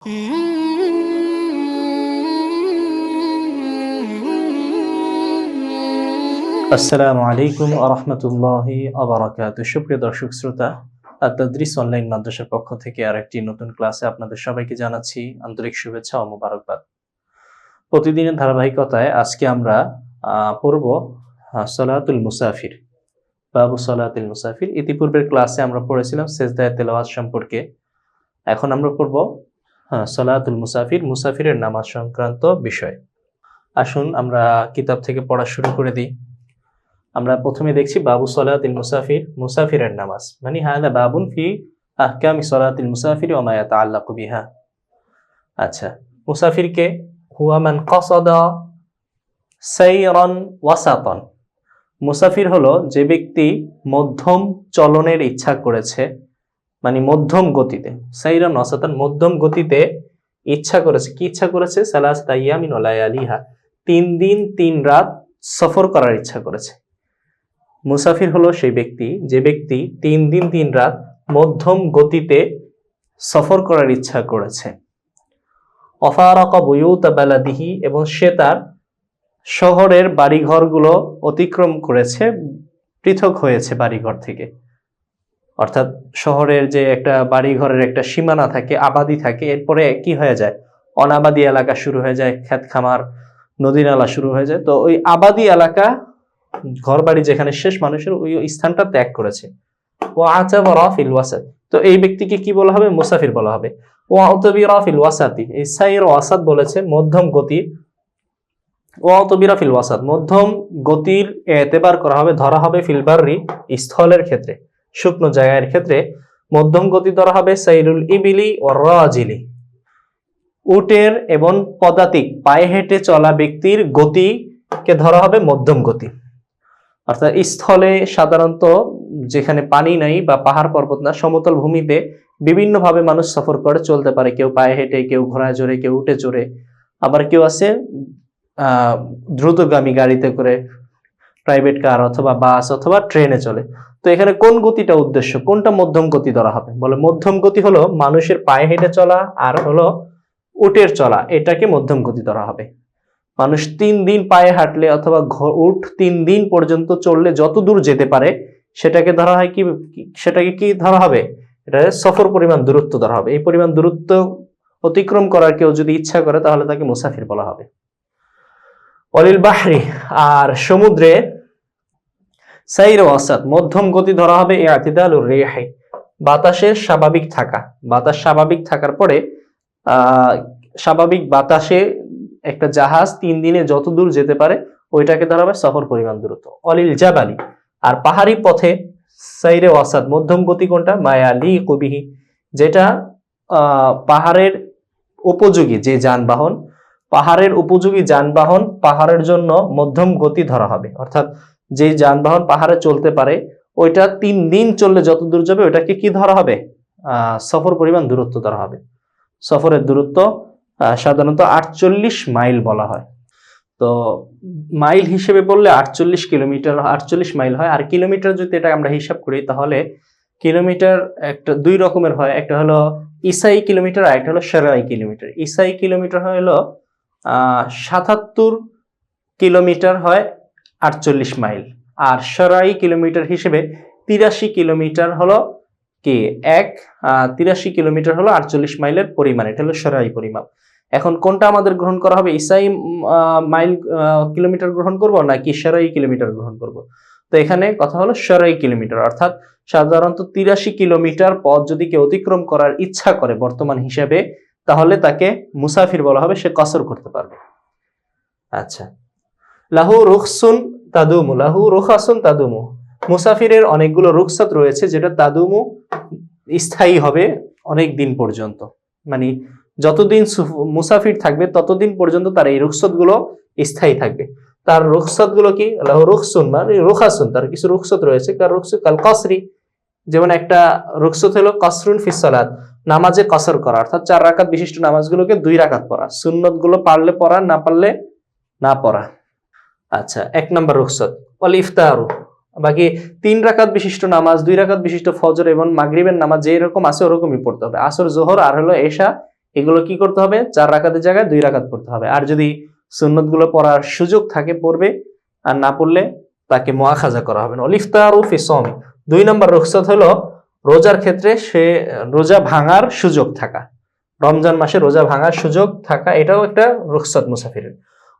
আসসালামু আলাইকুম ওয়া রাহমাতুল্লাহি ওয়া বারাকাতুহু। সুপ্রিয় দর্শক শ্রোতা, আত-তাদরিস অনলাইন মাদ্রাসার পক্ষ থেকে আরেকটি নতুন ক্লাসে আপনাদের সবাইকে জানাচ্ছি আন্তরিক শুভেচ্ছা ও মোবারকবাদ। প্রতিদিনের ধারাবাহিকতায় আজকে আমরা পড়ব সালাতুল মুসাফির, বাবু সালাতুল মুসাফির। ইতিপূর্বের ক্লাসে আমরা পড়েছিলাম সেজদায়ে তেলাওয়াত সম্পর্কে। এখন আমরা পড়ব সালাতুল মুসাফির, মুসাফিরের নামাজ সংক্রান্ত বিষয়। আসুন আমরা কিতাব থেকে পড়া শুরু করে দিই। আমরা প্রথমে দেখছি বাবু সালাতিল মুসাফির, মুসাফিরের নামাজ। মানে হাদা বাবুন ফি আহকামি সালাতিল মুসাফির ওয়া মা ইয়াতাআল্লাকু বিহা। আচ্ছা, মুসাফিরকে হুয়া মান কাসাদা সাইরান ওয়াসাতান। মুসাফির হলো যে ব্যক্তি মধ্যম চলনের ইচ্ছা করেছে, মানে মধ্যম গতিতে, সাইরান ওয়াসাতান মধ্যম গতিতে ইচ্ছা করেছে। কি ইচ্ছা করেছে? সালাসাতা আইয়ামিন ওয়া লায়ালিহা, 3 দিন 3 রাত সফর করার ইচ্ছা করেছে। মুসাফির হলো সেই ব্যক্তি যে ব্যক্তি 3 দিন 3 রাত মধ্যম গতিতে সফর করার ইচ্ছা করেছে। অফারাকা বুয়ুতা বালাদিহি, এবং সে তার শহরের বাড়িঘরগুলো অতিক্রম করেছে, পৃথক হয়েছে বাড়িঘর থেকে। অর্থাৎ শহরের যে একটা বাড়িঘরের একটা সীমানা থাকে, আবাদি থাকে, এরপরে কি হয়ে যায়? অনাবাদি এলাকা শুরু হয়ে যায়, ক্ষেত খামার, নদী নালা শুরু হয়ে যায়। তো ওই আবাদি এলাকা, ঘর বাড়ি যেখানে শেষ, মানুষের ওই স্থানটা ত্যাগ করেছে। ও আতাবারা ফিল ওয়াসাত, তো এই ব্যক্তিকে কি বলা হবে? মুসাফির বলা হবে। ও আতাবিরা ফিল ওয়াসাতি, এই সাইর ওয়াসাত বলেছে মধ্যম গতি। ও আতাবিরা ফিল ওয়াসাত, মধ্যম গতির এতেবার করা হবে, ধরা হবে ফিল বাররি, স্থলের ক্ষেত্রে, শুকনো জায়গার ক্ষেত্রে মধ্যম গতি ধরা হবে। সাইরুল ইবিলি ওয়ার রাজিলি, উটের এবং পদাতিক পায়ে হেঁটে চলা ব্যক্তির গতিকে ধরা হবে মধ্যম গতি। অর্থাৎ স্থলে সাধারণত যেখানে পানি নাই বা পাহাড় পর্বত না, সমতল ভূমিতে বিভিন্নভাবে মানুষ সফর করে, চলতে পারে। কেউ পায়ে হেঁটে, কেউ ঘোড়ায় চড়ে, কেউ উঠে চড়ে, আবার কেউ আছে দ্রুতগামী গাড়িতে করে, প্রাইভেট কার অথবা বাস অথবা ট্রেনে চলে। তো এখানে কোন গতিটা উদ্দেশ্য, কোনটা মধ্যম গতি ধরা হবে? বলে মধ্যম গতি হলো মানুষের পায়ে হেঁটে চলা আর হলো উটের চলা, এটাকে মধ্যম গতি ধরা হবে। মানুষ 3 দিন পায়ে হাঁটলে অথবা উট 3 দিন পর্যন্ত চললে যত দূর যেতে পারে সেটাকে ধরা হয় কি, সেটাকে কি ধরা হবে? এটা সফর পরিমাণ দূরত্ব ধরা হবে। এই পরিমাণ দূরত্ব অতিক্রম করার কেউ যদি ইচ্ছা করে তাহলে তাকে মুসাফির বলা হবে। অলিল বাহরি, আর সমুদ্রে সাইর ওয়াসাত, মধ্যম গতি ধরা হবে। ইআতিদালুর রিহি, বাতাসের স্বাভাবিক থাকা। বাতাস স্বাভাবিক থাকার পরে স্বাভাবিক বাতাসে একটা জাহাজ 3 দিনে যত দূর যেতে পারে ওইটাকে ধরা হবে সফর পরিমাণ দূরত্ব। অলিল জাবালি, আর পাহাড়ি পথে সাইরে ওয়াসাত, মধ্যম গতি কোনটা? মায়ালি কুবিহি, যেটা পাহাড়ের উপযোগী যে যানবাহন, পাহাড়ের উপযোগী যানবাহন পাহাড়ের জন্য মধ্যম গতি ধরা হবে। অর্থাৎ যে যানবাহন পাহাড়ে চলতে পারে ওইটা 3 দিন চললে যত দূর যাবে ওইটাকে কি ধরা হবে? সফর পরিমাণ দূরত্ব ধরা হবে। সফরের দূরত্ব সাধারণত 48 মাইল বলা হয়। তো মাইল হিসেবে বললে 48 কিলোমিটার, 48 মাইল হয়। আর কিলোমিটার যদি এটা আমরা হিসাব করি তাহলে কিলোমিটার একটা 2 রকমের হয়, একটা হলো ইসাই কিলোমিটার আর একটা হলো শারঈ কিলোমিটার। ইসাই কিলোমিটার হলো 77 কিলোমিটার হয় 48 মাইল, আর শারঈ কিলোমিটার হিসেবে 83 কিলোমিটার হলো কি 83 কিলোমিটার হলো 48 মাইলের পরিমাণ। এটা হলো শারঈ পরিমাপ। এখন কোনটা আমাদের গ্রহণ করা হবে? ইসাই মাইল কিলোমিটার গ্রহণ করব নাকি শারঈ কিলোমিটার গ্রহণ করব? তো এখানে কথা হলো শারঈ কিলোমিটার। অর্থাৎ সাধারণত 83 কিলোমিটার পথ যদি কেউ অতিক্রম করার ইচ্ছা করে বর্তমান হিসাবে, তাহলে তাকে মুসাফির বলা হবে, সে কসর করতে পারবে। আচ্ছা, লাহু রুখসুন তাদুমু, লাহু রুখাসুন তাদুমু, মুসাফিরের অনেকগুলো রুখসাত রয়েছে যেটা তাদুমু স্থায়ী হবে অনেক দিন পর্যন্ত। মানে যতদিন মুসাফির থাকবে ততদিন পর্যন্ত তার এই রুখসত গুলো স্থায়ী থাকবে। তার রুখসত গুলো কি? লাহু রুখসুন মানে রুখাসুন, তার কিছু রুখসত রয়েছে। কার রুখসত? কাল কসরি, যেমন একটা রুখসত হলো কসরুন ফিস সালাত, নামাজে কসর করা, অর্থাৎ 4 রাকাত বিশিষ্ট নামাজগুলোকে 2 রাকাত পড়া, সুন্নত গুলো পারলে পড়া, না পারলে না পড়া। আচ্ছা, 1 নম্বর রুখসত। ওয়াল ইফতারু, বাকি 3 রাকাত বিশিষ্ট নামাজ, 2 রাকাত বিশিষ্ট ফজর এবং মাগরিবের নামাজ যেরকম আছে ওরকমই পড়তে হবে। আসর, জোহর আর হলো এশা, এগুলো কি করতে হবে? 4 রাকাতের জায়গায় 2 রাকাত পড়তে হবে। আর যদি সুন্নতগুলো পড়ার সুযোগ থাকে পড়বে, আর না পড়লে তাকে মুআখাযা করা হবে না। ইফতারু ফি সাওমি, 2 নম্বর রুখসত হলো রোজার ক্ষেত্রে সে রোজা ভাঙার সুযোগ থাকা। রমজান মাসে রোজা ভাঙার সুযোগ থাকা, এটাও একটা রুখসত মুসাফিরের।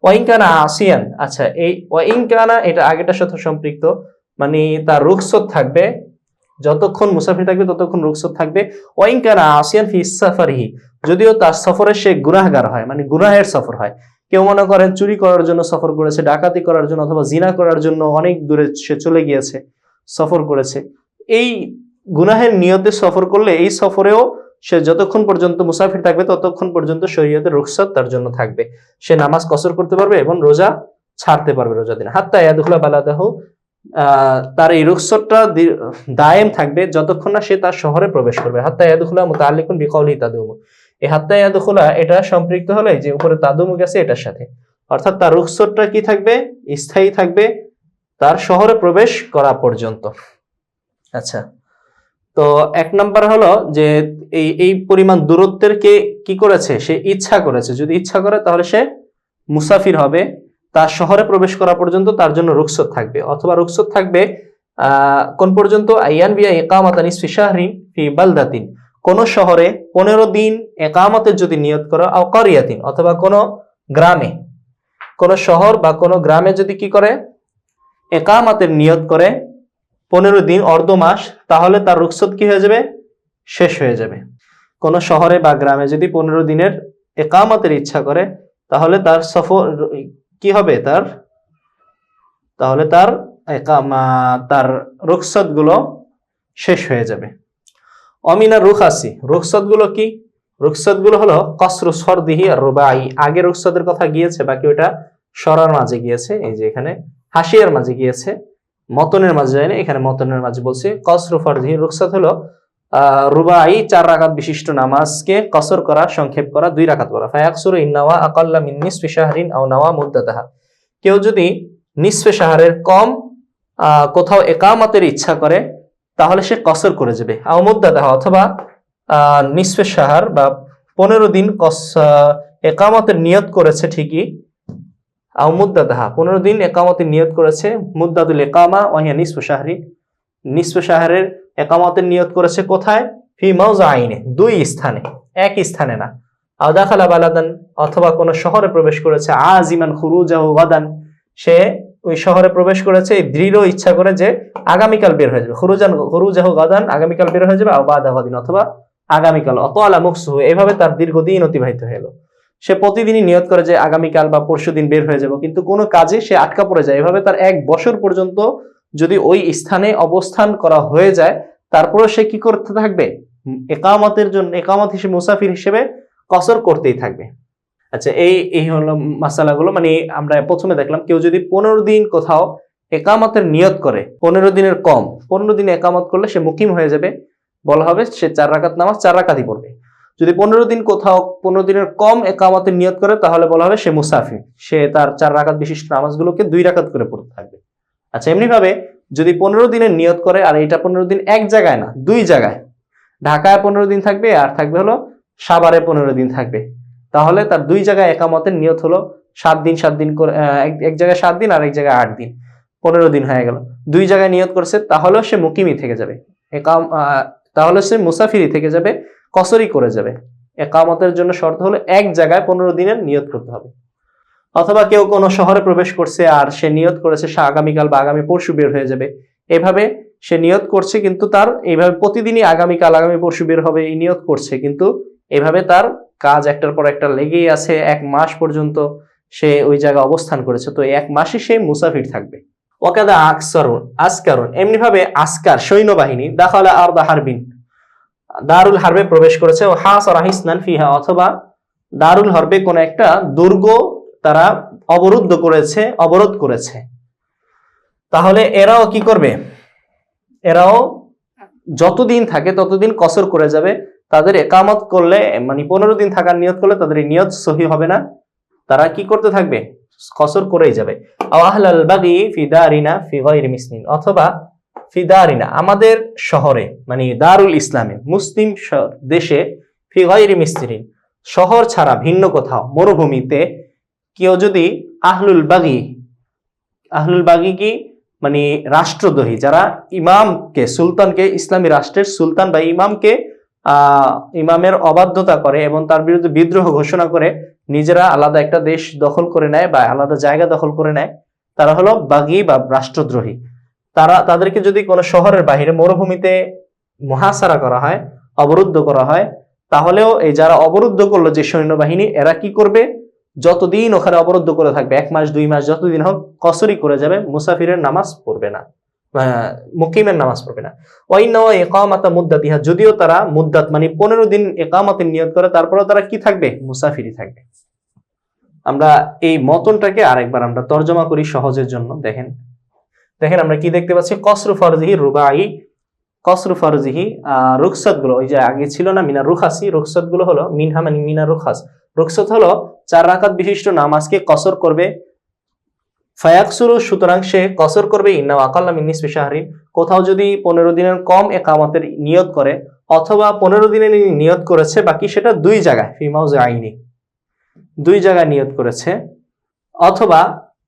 ওয়াইন কানা আসিয়ান, আচ্ছা এই ওয়াইন কানা এটা আগেটার সাথে সম্পৃক্ত, মানে তার রুখসত থাকবে, যতক্ষণ মুসাফির থাকবে ততক্ষণ রুখসত থাকবে। ওয়াইন কানা আসিয়ান ফি সাফারিহি, যদিও তার সফরে সে গুনাহগার হয়, মানে গুনাহের সফর হয়। কেউ মনে করেন চুরি করার জন্য সফর করেছে, ডাকাতি করার জন্য অথবা জিনা করার জন্য অনেক দূরে সে চলে গিয়েছে, সফর করেছে। এই গুনাহের নিয়তে সফর করলে এই সফরেও সে যতক্ষণ পর্যন্ত মুসাফির থাকবে ততক্ষণ পর্যন্ত শরীয়তের রুখসত তার জন্য থাকবে। সে নামাজ কসর করতে পারবে এবং রোজা ছাড়তে পারবে রোজা দিন। হাত্তা ইয়াদখুলা বালাদাহু, তার এই রুখসতটা দায়েম থাকবে যতক্ষণ না সে তার শহরে প্রবেশ করবে। হাত্তা ইয়াদখুলা মুতাআল্লিকুন বিকাউলি তাদুমু, এই হাত্তা ইয়াদখুলা এটা সম্পৃক্ত হলে যে উপরে তাদুমু গেছে এটার সাথে, অর্থাৎ তার রুখসতটা কি থাকবে? স্থায়ী থাকবে তার শহরে প্রবেশ করা পর্যন্ত। আচ্ছা, তো 1 নাম্বার হলো যে এই পরিমাণ দূরত্বের কে কি করেছে? সে ইচ্ছা করেছে। যদি ইচ্ছা করে তাহলে সে মুসাফির হবে, তার শহরে প্রবেশ করা পর্যন্ত তার জন্য রুখসত থাকবে। অথবা রুখসত থাকবে কোন পর্যন্ত? আইয়ান বিয়া ইকামাতান নিসফি শাহরিন ফি বালদাতিন, কোন শহরে 15 দিন ইকামতের যদি নিয়ত করো, আও কারিয়াতিন, অথবা কোন গ্রামে, কোন শহর বা কোন গ্রামে যদি কি করে? ইকামতের নিয়ত করে 15 দিন অর্ধ মাস, তাহলে তার রুখসত কি হয়ে যাবে? শেষ হয়ে যাবে। কোন শহরে বা গ্রামে যদি 15 দিনের ইকামতের ইচ্ছা করে তাহলে তার সফর কি হবে? তাহলে তার রুখসত গুলো শেষ হয়ে যাবে। অমিনা রুখাসি, রুখসত গুলো কি? রুখসত গুলো হলো কসরু সরদিহি আর রুবাই, আগে রুখসতের কথা গিয়েছে, বাকি ওটা সরার মাঝে গিয়েছে। এই যে এখানে হাসিয়ার মাঝে গিয়েছে, মতনের মাঝে যায় না, এখানে মতনের মাঝে বলছে। কসরু ফরদিহি, রুখসত হলো রুবাই 4 রাকাত বিশিষ্ট নামাজকে কসর করা, সংক্ষেপ করা, 2 রাকাত করা। ফায়াকসুরু ইন্নাওয়া আকাল্লা মিন নিসফি শাহরিন আও নাওয়া মুদ্দাতাহা, কেউ যদি নিসফে শাহরের কম কোথাও ইকামতের ইচ্ছা করে তাহলে সে কসর করে যাবে। আও মুদ্দাতাহা, অথবা নিসফে শাহর বা 15 দিন ইকামতের নিয়ত করেছে ঠিকই, আও মুদ্দাতাহা 15 দিন ইকামতের নিয়ত করেছে, মুদ্দাতুল ইকামা ওয়াহিয়া নিসফু শাহরি, নিসফে শাহরের ইকামতের নিয়ত করেছে কোথায়? ফি মাওযাইনে, 2 স্থানে, এক স্থানে না। আও দাখালা বালাদান, অথবা কোন শহরে প্রবেশ করেছে, আজিমান খুরুজাহু গাদান, সে ওই শহরে প্রবেশ করেছে দৃঢ় ইচ্ছা করে যে আগামীকাল বের হয়ে যাবে। খুরুজাহু গাদান, আগামীকাল বের হয়ে যাবে, আও বাদা গাদিন, অথবা আগামীকাল। অতআলা মুকসুহু, এভাবে তার দীর্ঘদিন অতিবাহিত হয়ে গেল। সে প্রতিদিনই নিয়ত করে যে আগামীকাল বা পরশুদিন বের হয়ে যাব, কিন্তু কোনো কাজে সে আটকা পড়ে যায়। এভাবে তার 1 বছর পর্যন্ত যদি ওই স্থানে অবস্থান করা হয়ে যায়, তারপরে সে কি করতে থাকবে? ইকামতের জন্য, ইকামত হিসেবে, মুসাফির হিসেবে কসর করতেই থাকবে। আচ্ছা, এই হলো মাসালাগুলো। মানে আমরা প্রথমে দেখলাম কেউ যদি 15 দিন কোথাও ইকামতের নিয়ত করে, 15 দিনের কম, 15 দিন ইকামত করলে সে মুকিম হয়ে যাবে, বলা হবে সে 4 রাকাত নামাজ 4 রাকাতই পড়বে। যদি 15 দিন কোথাও 15 দিনের কম ইকামতের নিয়ত করে তাহলে বলা হবে সে মুসাফির, সে তার 4 রাকাত বিশিষ্ট নামাজগুলোকে 2 রাকাত করে পড়তে থাকবে। আচ্ছা, এমনি ভাবে যদি 15 দিনের নিয়ত করে, আর এটা 15 দিন এক জায়গায় না, 2 জায়গায়, ঢাকায় 15 দিন থাকবে আর থাকবে হলো সাভারে 15 দিন থাকবে, তাহলে তার 2 জায়গায় ইকামতের নিয়ত হলো 7 দিন 7 দিন করে, এক জায়গায় 7 দিন আর এক জায়গায় 8 দিন, 15 দিন হয়ে গেল। 2 জায়গায় নিয়ত করছে, তাহলেও সে মুকিমই থেকে যাবে, তাহলে সে মুসাফিরি থেকে যাবে, কসরই করে যাবে। ইকামতের জন্য শর্ত হলো এক জায়গায় 15 দিনের নিয়ত করতে হবে। অথবা কেউ কোনো শহরে প্রবেশ করছে আর সে নিয়ত করেছে সে আগামীকাল বা আগামী পরশু বের হয়ে যাবে, এভাবে সে নিয়ত করছে, কিন্তু তার এইভাবে প্রতিদিনই আগামীকাল আগামী পরশু বের হবে এই নিয়ত করছে, কিন্তু এভাবে তার কাজ একটার পর একটা লেগেই আছে, 1 মাস পর্যন্ত সে ওই জায়গায় অবস্থান করেছে, তো 1 মাসে সে মুসাফির থাকবে। ওয়াকাদা আসকারুন, এমনি ভাবে আসকার সৈন্যবাহিনী, দাখালা আরদা হারবিন, দারুল হারবে প্রবেশ করেছে, ও হাসারা হিসনান ফিহা, অথবা দারুল হারবে কোন একটা দুর্গ তারা অবরোধ করেছে, তাহলে এরাও কি করবে? এরাও যতদিন থাকে ততদিন কসর করে যাবে। তাদের ইকামত করলে, মানে 15 দিন থাকার নিয়ত করলে তাদের এই নিয়ত সহি হবে না, তারা কি করতে থাকবে? কসর করেই যাবে। আও আহলাল বাগি ফি দারিনা ফি গায়রি মিসলিন, অথবা ফি দারিনা, আমাদের শহরে, মানে দারুল ইসলামে, মুসলিম দেশে, ফি গায়রি মিসলিন, শহর ছাড়া ভিন্ন কোথাও মরুভূমিতে কেউ যদি আহলুল বাগি কি মানে রাষ্ট্রদ্রোহী, যারা ইমামকে, সুলতানকে, ইসলামী রাষ্ট্রের সুলতান বা ইমামের অবাধ্যতা করে এবং তার বিরুদ্ধে বিদ্রোহ ঘোষণা করে নিজেরা আলাদা একটা দেশ দখল করে নেয় বা আলাদা জায়গা দখল করে নেয়, তারা হলো বাগী বা রাষ্ট্রদ্রোহী। তাদেরকে যদি কোনো শহরের বাহিরে মরুভূমিতে মুহাসারা করা হয়, অবরুদ্ধ করা হয়, তাহলেও এই যারা অবরুদ্ধ করলো যে সৈন্যবাহিনী, এরা কি করবে, যতদিন ওখানে অবরুদ্ধ করে থাকবে, 1 মাস 2 মাস যতদিন হোক, কসরই করে যাবে, মুসাফিরের নামাজ পড়বে না, মুকিমের নামাজ পড়বে না। মুদ্দাতিহা, যদিও তারা মুদ্দাত মানে 15 দিন ইকামতের নিয়ত করে, তারপরেও তারা কি থাকবে, মুসাফিরি থাকবে। আমরা এই মতনটাকে আরেকবার আমরা তর্জমা করি সহজের জন্য। দেখেন আমরা কি দেখতে পাচ্ছি, কসরু ফরজিহি রুবাই, কসরু ফরজিহি রুখসাত গুলো, ওই যে আগে ছিল না মিনার রুখাসি, রুখসাত গুলো হলো মিনহা মানে মিনার রুখাস, রুখসাত হলো 4 রাকাত বিশিষ্ট নামাজকে কসর করবে। ফায়াকসুরু, সুতরাং সে কসর করবে। ইন্না আকাল্লা মিন নিসফি শাহরিন, কোথাও যদি 15 দিনের কম ইকামতের নিয়ত করে, অথবা 15 দিনের নিয়ত করেছে, বাকি সেটা 2 জায়গায়, ফি মাউযিআইনি 2 জায়গায় নিয়ত করেছে, অথবা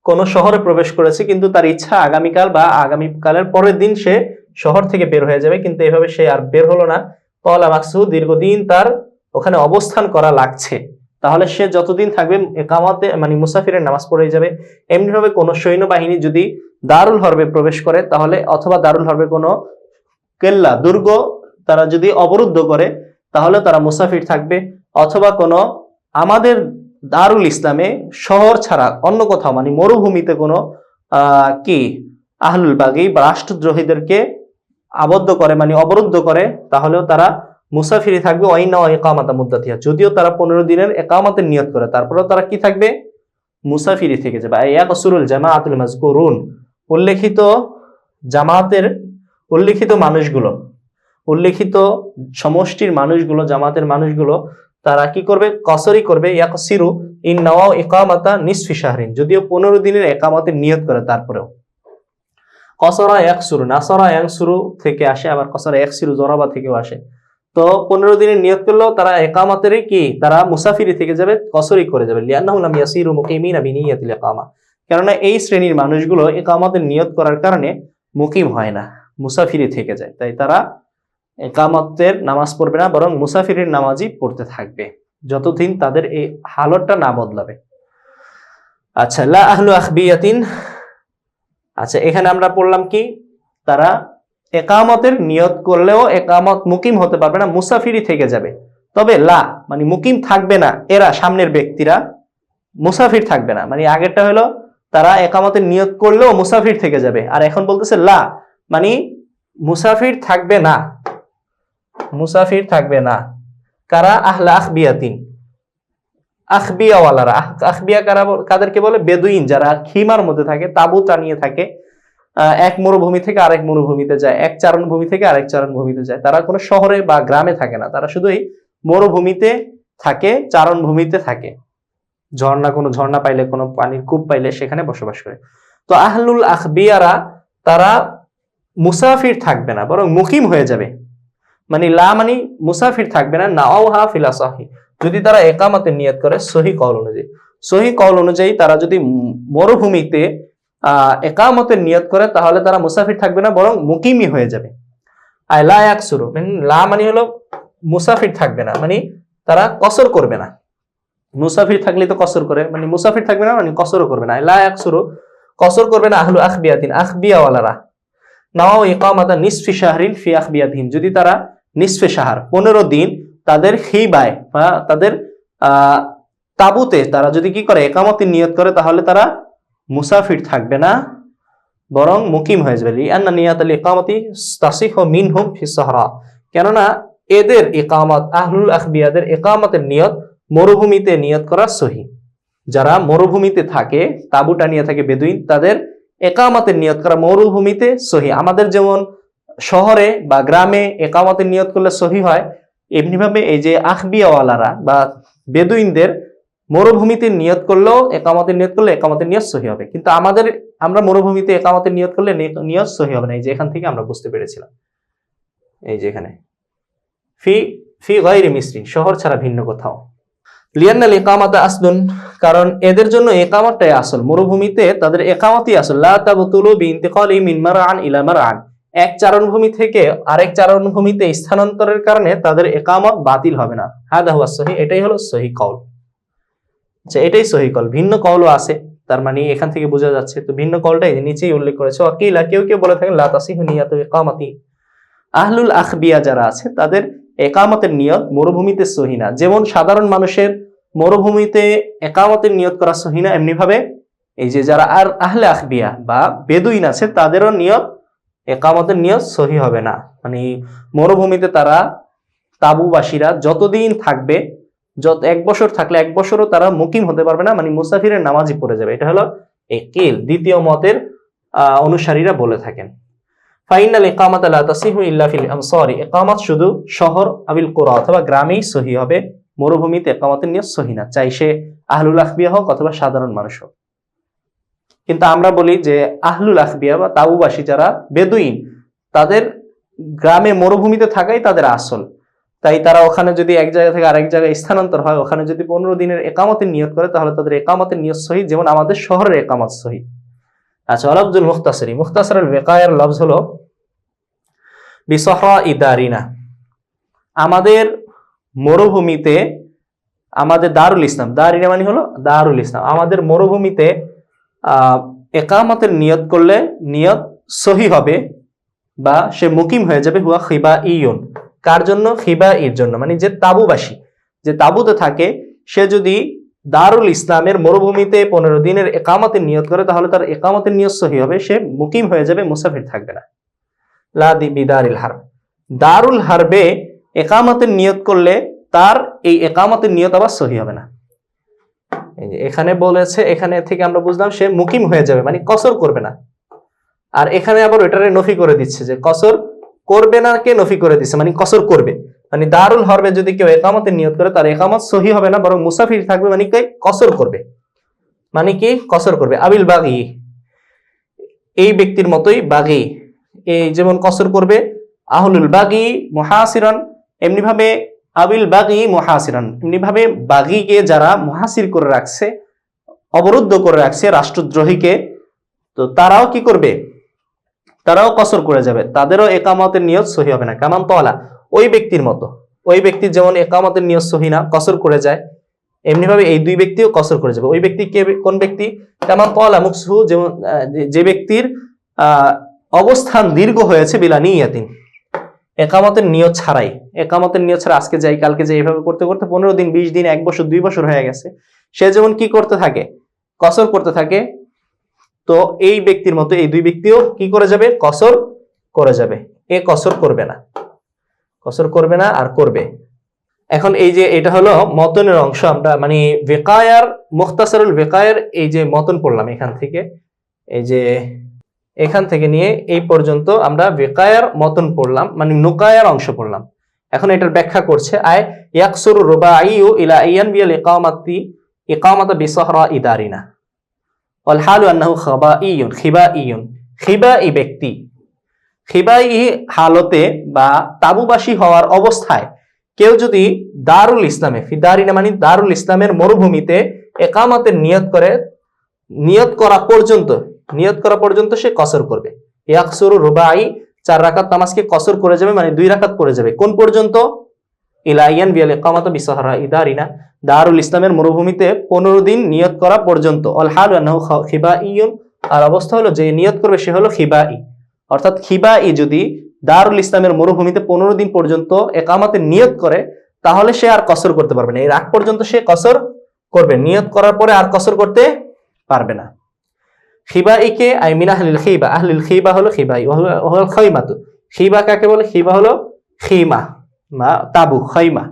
কোন শহরে প্রবেশ করেছে কিন্তু তার ইচ্ছা আগামীকাল বা আগামীকালের পরের দিন সে শহর থেকে বের হয়ে যাবে, কিন্তু এভাবে সে আর বের হলো না, তাহলে মাকসুদ দীর্ঘদিন তার ওখানে অবস্থান করা লাগছে, তাহলে সে যতদিন থাকবে ইকামতে মানে মুসাফিরের নামাজ পড়ে যাবে। এমনিভাবে কোন সৈন্যবাহিনী যদি দারুল হরবে প্রবেশ করে, তাহলে অথবা দারুল হরবে কোনো কেল্লা দুর্গ তারা যদি অবরুদ্ধ করে, তাহলে তারা মুসাফির থাকবে। অথবা কোনো আমাদের দারুল ইসলামে শহর ছাড়া অন্য কোথাও মানে মরুভূমিতে কোনো কি আহলুল বাগী বা রাষ্ট্রদ্রোহীদেরকে আবদ্ধ করে মানে অবরুদ্ধ করে, তাহলেও তারা মুসাফিরি থাকবে। ওয়াইনা ইকামাতা মুদ্দাতিহা, যদিও তারা 15 দিনের ইকামতের নিয়ত করে, তারপরেও তারা কি থাকবে, মুসাফিরি থেকে যাবে। ইয়াকসুরুল জামাআতুল মাযকুরুন, উল্লেখিত জামাতের উল্লেখিত সমষ্টির মানুষগুলো, জামাতের মানুষগুলো তারা কি করবে, কসরি করবে। ইয়াকসিরু ইন নাওয়া ইকামাতা নিসফি শাহরিন, যদিও 15 দিনের ইকামতের নিয়ত করে, তারপরেও। কসরা ইয়াকসুরু, নাসরা ইয়াকসুরু থেকে আসে, আবার কসরা ইয়াকসিরু জরাবা থেকেও আসে। তো 15 দিনের নিয়ত করলেও তারা ইকামতের কি, তারা মুসাফিরি থেকে যাবে, কসরি করে যাবে। লিআন্নাহু লাম ইয়াসিরু মুকিমিনা বিনিয়াতিল ইকামা, কেননা এই শ্রেণীর মানুষগুলো ইকামতের নিয়ত করার কারণে মুকিম হয় না, মুসাফিরি থেকে যায়, তাই তারা ইকামতের নামাজ পড়বে না, বরং মুসাফিরের নামাজই পড়তে থাকবে যতদিন তাদের এই হালতটা না বদলাবে। আচ্ছা, লা আহলু আখবিয়াতিন, আচ্ছা এখানে আমরা পড়লাম কি, তারা ইকামতের নিয়ত করলেও ইকামত মুকিম হতে পারবে না, মুসাফিরি থেকে যাবে। তবে লা মানে মুকিম থাকবে না, এরা সামনের ব্যক্তিরা মুসাফির থাকবে না, মানে আগেরটা হলো তারা ইকামতের নিয়ত করলেও মুসাফির থেকে যাবে, আর এখন বলতেছে লা মানে মুসাফির থাকবে না, মুসাফির থাকবে না। কারা, আহলা আখবিয়াতিন, আখবিয়াওয়ালারা। আখবিয়া কাদেরকে বলে, বেদুইন, যারা খিমার মধ্যে থাকে, তাবু টানিয়ে থাকে, এক মরুভূমি থেকে আরেক মরুভূমিতে যায়, এক চারণভূমি থেকে আরেক চারণভূমিতে যায়, তারা কোনো শহরে বা গ্রামে থাকে না, তারা শুধুই মরুভূমিতে থাকে, চারণভূমিতে থাকে, কোনো ঝর্ণা পাইলে, কোনো পানির কূপ পাইলে সেখানে বসবাস করে। তো আহলুল আখবিয়ারা তারা মুসাফির থাকবে না, বরং মুকিম হয়ে যাবে, মানে লা মানে মুসাফির থাকবে না। নাওহা ফিল আসাহি, যদি তারা ইকামতের নিয়ত করে সহি কওল অনুযায়ী তারা যদি মরুভূমিতে ইকামতের নিয়ত করে, তাহলে তারা মুসাফির থাকবে না, বরং মুকিমই হয়ে যাবে। আই লা ইয়াকসুরু, লা মানে হলো মুসাফির থাকবে না, মানে তারা কসর করবে না। মুসাফির থাকলে তো কসর করে, মানে মুসাফির থাকবে না মানে কসরও করবে না। লা ইয়াকসুরু, কসর করবে না। আহলু আখবিয়াতিন, আখবিয়াওয়ালারা। নাও ইকামাতা নিসফি শাহরিন ফি আখবিয়াতিহিম, যদি তারা নিসফে শাহর 15 দিন তাদের খিবায় বা তাদের তাবুতে তারা যদি কি করে, ইকামতের নিয়ত করে, তাহলে তারা মুসাফির থাকবে না, বরং মুকিম হয়ে যাবে। লিআন্না নিয়াতাল ইকামতি তাসিহু মিনহুম ফি সাহরা, কেননা এদের ইকামত, আহলুল আখবিয়াদের ইকামতের নিয়ত মরুভূমিতে নিয়ত করা সহি। যারা মরুভূমিতে থাকে, তাবু টানিয়ে থাকে বেদুইন, তাদের ইকামতের নিয়ত করা মরুভূমিতে সহি। আমাদের যেমন শহরে বা গ্রামে ইকামতের নিয়ত করলে সহি হয়, এমনিভাবে এই যে আখবিয়াওয়ালারা বা বেদুইনদের মরুভূমিতে নিয়ত করলেও ইকামতের নিয়ত করলে ইকামতের নিয়ত সহি হবে, কিন্তু আমরা মরুভূমিতে ইকামতের নিয়ত করলে নিয়ত সহি হবে না। এই যে এখান থেকে আমরা বুঝতে পেরেছিলাম, এই যে এখানে ফি গায়রি মিসরিন, শহর ছাড়া ভিন্ন কোথাও। লিয়ান্নাল ইকামাতা আসলুন, কারণ এদের জন্য ইকামতটাই আসল, মরুভূমিতে তাদের ইকামতই আসল। লা তাবতুলু বিইনতিকালি মিন মারআন ইলা মারআন, এক চারণভূমি থেকে আরেক চারণভূমিতে স্থানান্তরের কারণে তাদের ইকামত বাতিল হবে না। হাদা হুয়া সহিহ, এটাই হলো সহিহ কওল। আচ্ছা, এটাই সহিহ কওল। ভিন্ন কওলও আছে, তার মানে এখান থেকে বোঝা যাচ্ছে। তো ভিন্ন কওলটাই নিচেই উল্লেখ করেছে। ওয়াকিলা, কেউ কেউ বলে থাকেন লা তাসিহু নিয়াতু ইকামাতি, আহলুল আখবিয়া যারা আছে তাদের একামতের নিয়ত মরুভূমিতে সহি না। যেমন সাধারণ মানুষের মরুভূমিতে একামতের নিয়ত করা সহি না, এমনি ভাবে এই যে যারা আর আহলে আখবিয়া বা বেদুইন আছে তাদেরও নিয়ত একামতের নিয়ত সহি হবে না। মানে মরুভূমিতে তারা তাবুবাসীরা যতদিন থাকবে, যত 1 বছর থাকলে 1 বছরও তারা মুকিম হতে পারবে না, মানে মুসাফিরের নামাজই পড়ে যাবে। এটা হলো এই কিল, দ্বিতীয় মতের অনুসারীরা বলে থাকেন। ফাইনাল ইকামাত লা তাসিহু ইল্লা ফিল আমসারি, ইকামত শুধু শহর আবিল কুরা অথবা গ্রামেই সহি হবে, মরুভূমিতে ইকামতের নিয়ত সহি না, চাই সে আহলুল আখবিয়া হোক অথবা সাধারণ মানুষ হোক। কিন্তু আমরা বলি যে আহলুল আখবিয়া বা তাবুবাসী যারা বেদুইন, তাদের গ্রামে মরুভূমিতে থাকাই তাদের আসল। তাই তারা ওখানে যদি এক জায়গা থেকে আরেক জায়গায় স্থানান্তর হয়, ওখানে যদি 15 দিনের ইকামতের নিয়ত করে তাহলে তাদের ইকামতের নিয়ত সহি, যেমন আমাদের শহরের ইকামত সহি। আচ্ছা, লফজুল মুখতাসরি, মুখতাসরুল বিকায়ার লফজ হলো বিসহরা ইদারিনা, আমাদের মরুভূমিতে, আমাদের দারুল ইসলাম, দারিনা মানে হলো দারুল ইসলাম, আমাদের মরুভূমিতে ইকামতের নিয়ত করলে নিয়ত সহি হবে বা সে মুকিম হয়ে যাবে। হুয়া খিবা ইয়ুন, কার জন্য? খিবা ইর জন্য, মানে যে তাবুবাসী, যে তাবুতে থাকে, সে যদি দারুল ইসলামের মরুভূমিতে 15 দিনের ইকামতের নিয়ত করে তাহলে তার ইকামতের নিয়ত সহি হবে, সে মুকিম হয়ে যাবে, মুসাফির থাকবে না। লা বিদারিল হারব, দারুল হারবে ইকামতের নিয়ত করলে তার এই ইকামতের নিয়ত আবার সহি হবে না। এখানে বলেছে, এখানে থেকে আমরা বুঝলাম সে মুকিম হয়ে যাবে, মানে কসর করবে না। আর এখানে আবার ওটারে নফি করে দিচ্ছে, যে কসর করবে না কে নফি করে দিচ্ছে, মানে কসর করবে। মানে দারুল হরবে যদি কেউ ইকামতের নিয়ত করে তার ইকামত সহি হবে না, বরং মুসাফির থাকবে, মানে কি কসর করবে, মানে কি কসর করবে। আবিল বাগি, এই ব্যক্তির মতোই বাগি, এই যেমন কসর করবে। আহলুল বাগি মুহাসিরান, এমনি ভাবে আবিল বাগি মুহাসিরান, এমনি ভাবে বাগিকে যারা মুহাসির করে রাখছে, অবরুদ্ধ করে রাখছে, রাষ্ট্রদ্রোহীকে, তো তারাও কি করবে? তারাও কসর করে যাবে, তাদেরও ইকামতের নিয়ত সহি হবে না। কামান তওয়ালা, ওই ব্যক্তির মতো, ওই ব্যক্তির যেমন ইকামতের নিয়ত সহি না, কসর করে যায়, এমনি ভাবে এই দুই ব্যক্তিও কসর করে যাবে। ওই ব্যক্তি কে? কোন ব্যক্তি? কামান তওয়ালা মুকসুহু, যেমন যে ব্যক্তির অবস্থান দীর্ঘ হয়েছে বিলা নিয়াতিন, ইকামতের নিয়ত ছাড়াই, ইকামতের নিয়ত ছাড়া আজকে যাই কালকে যাই এভাবে করতে করতে 15 দিন 20 দিন 1 বছর 2 বছর হয়ে গেছে, সে যেমন কি করতে থাকে? কসর করতে থাকে। তো এই ব্যক্তির মতো এই দুই ব্যক্তিও কি করে যাবে? কসর করে যাবে। এ কসর করবে না, কসর করবে না, আর করবে। এখন এই যে এটা হলো মতনের অংশ, আমরা মানে বেকায়ার মুখতাসারুল বেকায়ের এই যে মতন পড়লাম, এখান থেকে এই যে এখান থেকে নিয়ে এই পর্যন্ত আমরা বেকায়ার মতন পড়লাম, মানে নুকায়ার অংশ পড়লাম। এখন এটার ব্যাখ্যা করছে, আয় ইয়াকসুরু রুবাইয়ু ইলা আইয়ান বিল ইকামাতা বিসহরা ইদারিনা ওয়াল হালু আন্নাহু খিবাইয়ুন, খিবাইয়ুন, খিবাই ব্যক্তি, খিবাই হালতে বা তাবুবাসী হওয়ার অবস্থায় কেউ যদি দারুল ইসলামে, ফিদারিনা মানে দারুল ইসলামের মরুভূমিতে ইকামতের নিয়ত করে, নিয়ত করা পর্যন্ত সে কসর করবে। ইয়াকসুরু রুবাই, 4 রাকাত নামাজকে কসর করে যাবে, মানে 2 রাকাত পড়ে যাবে। কোন পর্যন্ত? ইলা আইয়ান বিল ইকামাতা বিসহরা ইদারিনা, দারুল ইসলামের মরুভূমিতে 15 দিন নিয়ত করা পর্যন্ত। অল হালু আন্নাহু খিবাইয়ুন, আর অবস্থা হলো যে নিয়ত করবে সে হলো খিবাই, অর্থাৎ খিবাই যদি দারুল ইসলামের মরুভূমিতে 15 দিন পর্যন্ত ইকামতের নিয়ত করে তাহলে সে আর কসর করতে পারবে না, এর আগ পর্যন্ত সে কসর করবে, নিয়ত করার পরে আর কসর করতে পারবে না। খিবাইকে আই মিন আহলিল খিবা, আহলিল খিবা হলো খিবাই, ওয়াল খাইমাতু, খিবা কাকে বলে? খিবা হলো খিমা বা তাবু, খাইমা।